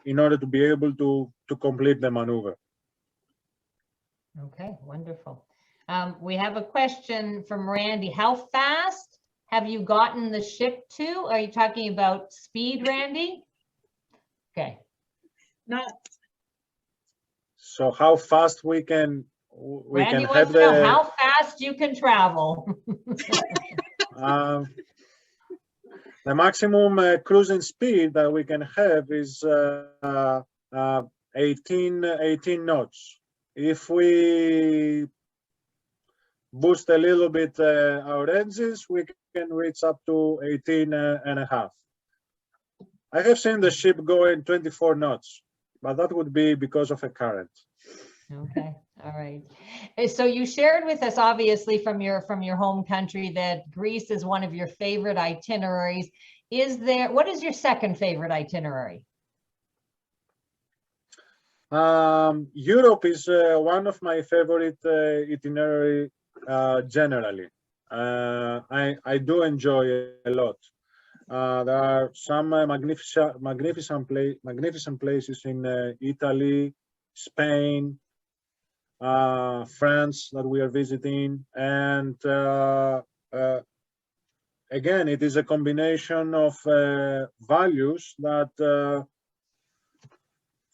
S3: in order to be able to complete the maneuver.
S1: Okay, wonderful. We have a question from Randy. How fast have you gotten the ship to? Are you talking about speed, Randy? Okay.
S2: Not.
S3: So how fast we can
S1: Randy
S3: have
S1: wants to know how fast you can travel.
S3: The maximum cruising speed that we can have is 18 knots. If we boost a little bit our engines, we can reach up to 18 and a half. I have seen the ship going 24 knots, but that would be because of a current.
S1: Okay, all right. So you shared with us, obviously, from your home country, that Greece is one of your favorite itineraries. What is your second favorite itinerary?
S3: Europe is one of my favorite itinerary generally. I do enjoy it a lot. There are some magnificent places in Italy, Spain, France that we are visiting, and again, it is a combination of values that,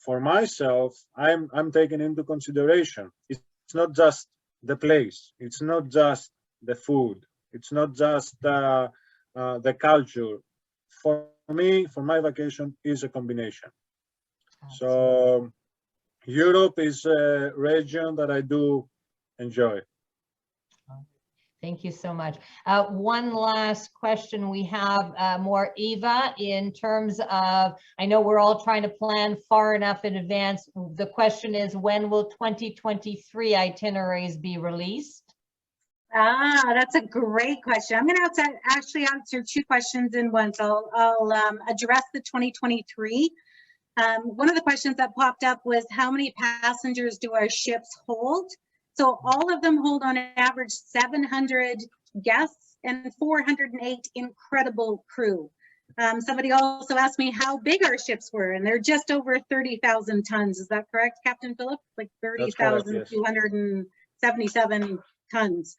S3: for myself, I'm taking into consideration. It's not just the place. It's not just the food. It's not just the culture. For me, for my vacation, is a combination. So Europe is a region that I do enjoy.
S1: Thank you so much. One last question we have, more Eva, in terms of, I know we're all trying to plan far enough in advance. The question is, when will 2023 itineraries be released?
S2: That's a great question. I'm going to actually answer two questions in one. So I'll address the 2023. One of the questions that popped up was, how many passengers do our ships hold? So all of them hold on average 700 guests and 408 incredible crew. Somebody also asked me how big our ships were, and they're just over 30,000 tons. Is that correct, Captain Filip? Like 30,277 tons.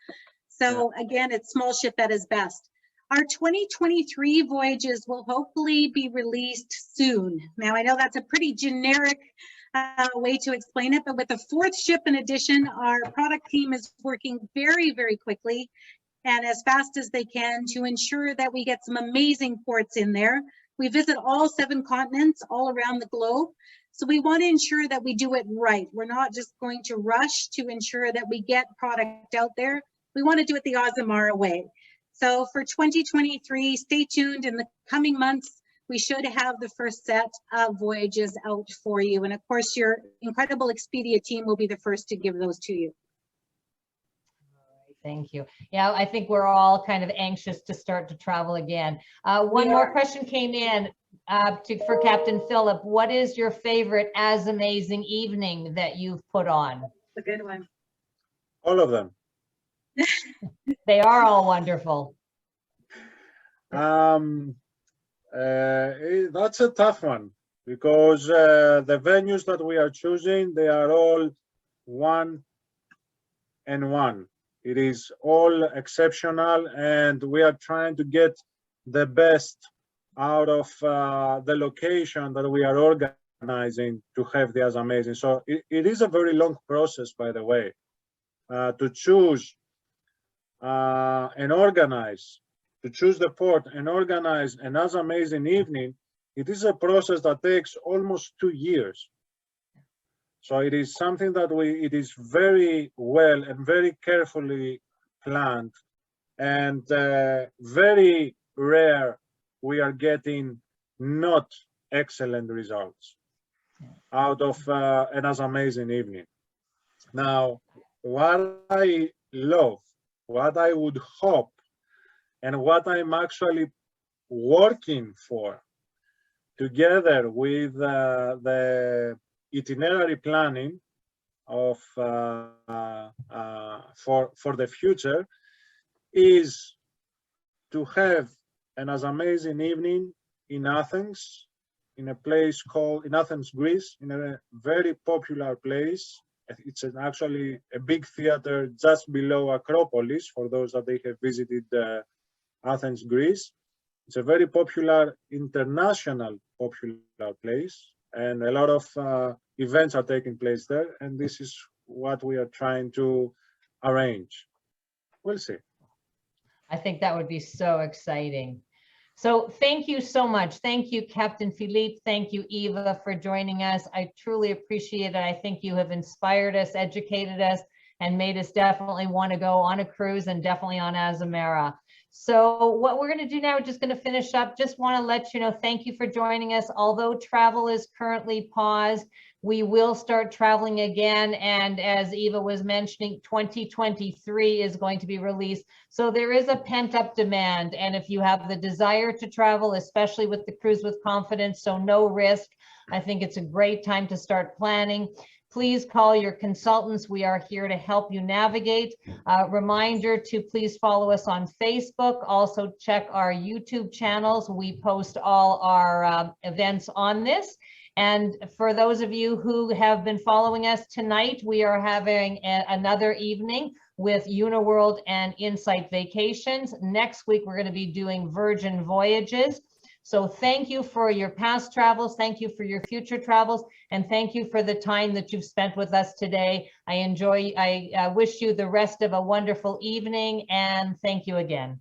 S2: So again, it's small ship at its best. Our 2023 voyages will hopefully be released soon. Now, I know that's a pretty generic way to explain it, but with the fourth ship in addition, our product team is working very, very quickly and as fast as they can to ensure that we get some amazing ports in there. We visit all 7 continents all around the globe. So we want to ensure that we do it right. We're not just going to rush to ensure that we get product out there. We want to do it the Azamara way. So for 2023, stay tuned. In the coming months, we should have the first set of voyages out for you. And of course, your incredible Expedia team will be the first to give those to you.
S1: Thank you. Yeah, I think we're all kind of anxious to start to travel again. One more question came in for Captain Filip. What is your favorite As Amazing evening that you've put on?
S2: A good one.
S3: All of them.
S1: They are all wonderful.
S3: That's a tough one, because the venues that we are choosing, they are all one and one. It is all exceptional, and we are trying to get the best out of the location that we are organizing to have the As Amazing. So it is a very long process, by the way, to choose and organize, to choose the port and organize an As Amazing evening. It is a process that takes almost 2 years. So it is something that it is very well and very carefully planned, and very rare we are getting not excellent results out of an As Amazing evening. Now, what I love, what I would hope, and what I'm actually working for, together with the itinerary planning of for the future, is to have an As Amazing evening in Athens, in a place called, in Athens, Greece, in a very popular place. It's actually a big theater just below Acropolis, for those that they have visited Athens, Greece. It's a very popular, international popular place, and a lot of events are taking place there, and this is what we are trying to arrange. We'll see.
S1: I think that would be so exciting. So thank you so much. Thank you, Captain Filip. Thank you, Eva, for joining us. I truly appreciate it. I think you have inspired us, educated us, and made us definitely want to go on a cruise, and definitely on Azamara. So what we're going to do now, we're just going to finish up. Just want to let you know, thank you for joining us. Although travel is currently paused, we will start traveling again. And as Eva was mentioning, 2023 is going to be released. So there is a pent-up demand. And if you have the desire to travel, especially with the Cruise with Confidence, so no risk, I think it's a great time to start planning. Please call your consultants. We are here to help you navigate. Reminder to please follow us on Facebook. Also check our YouTube channels. We post all our events on this. And for those of you who have been following us tonight, we are having another evening with Uniworld and Insight Vacations. Next week, we're going to be doing Virgin Voyages. So thank you for your past travels. Thank you for your future travels. And thank you for the time that you've spent with us today. I wish you the rest of a wonderful evening, and thank you again.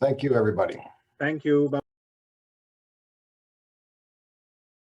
S4: Thank you, everybody.
S3: Thank you. Bye.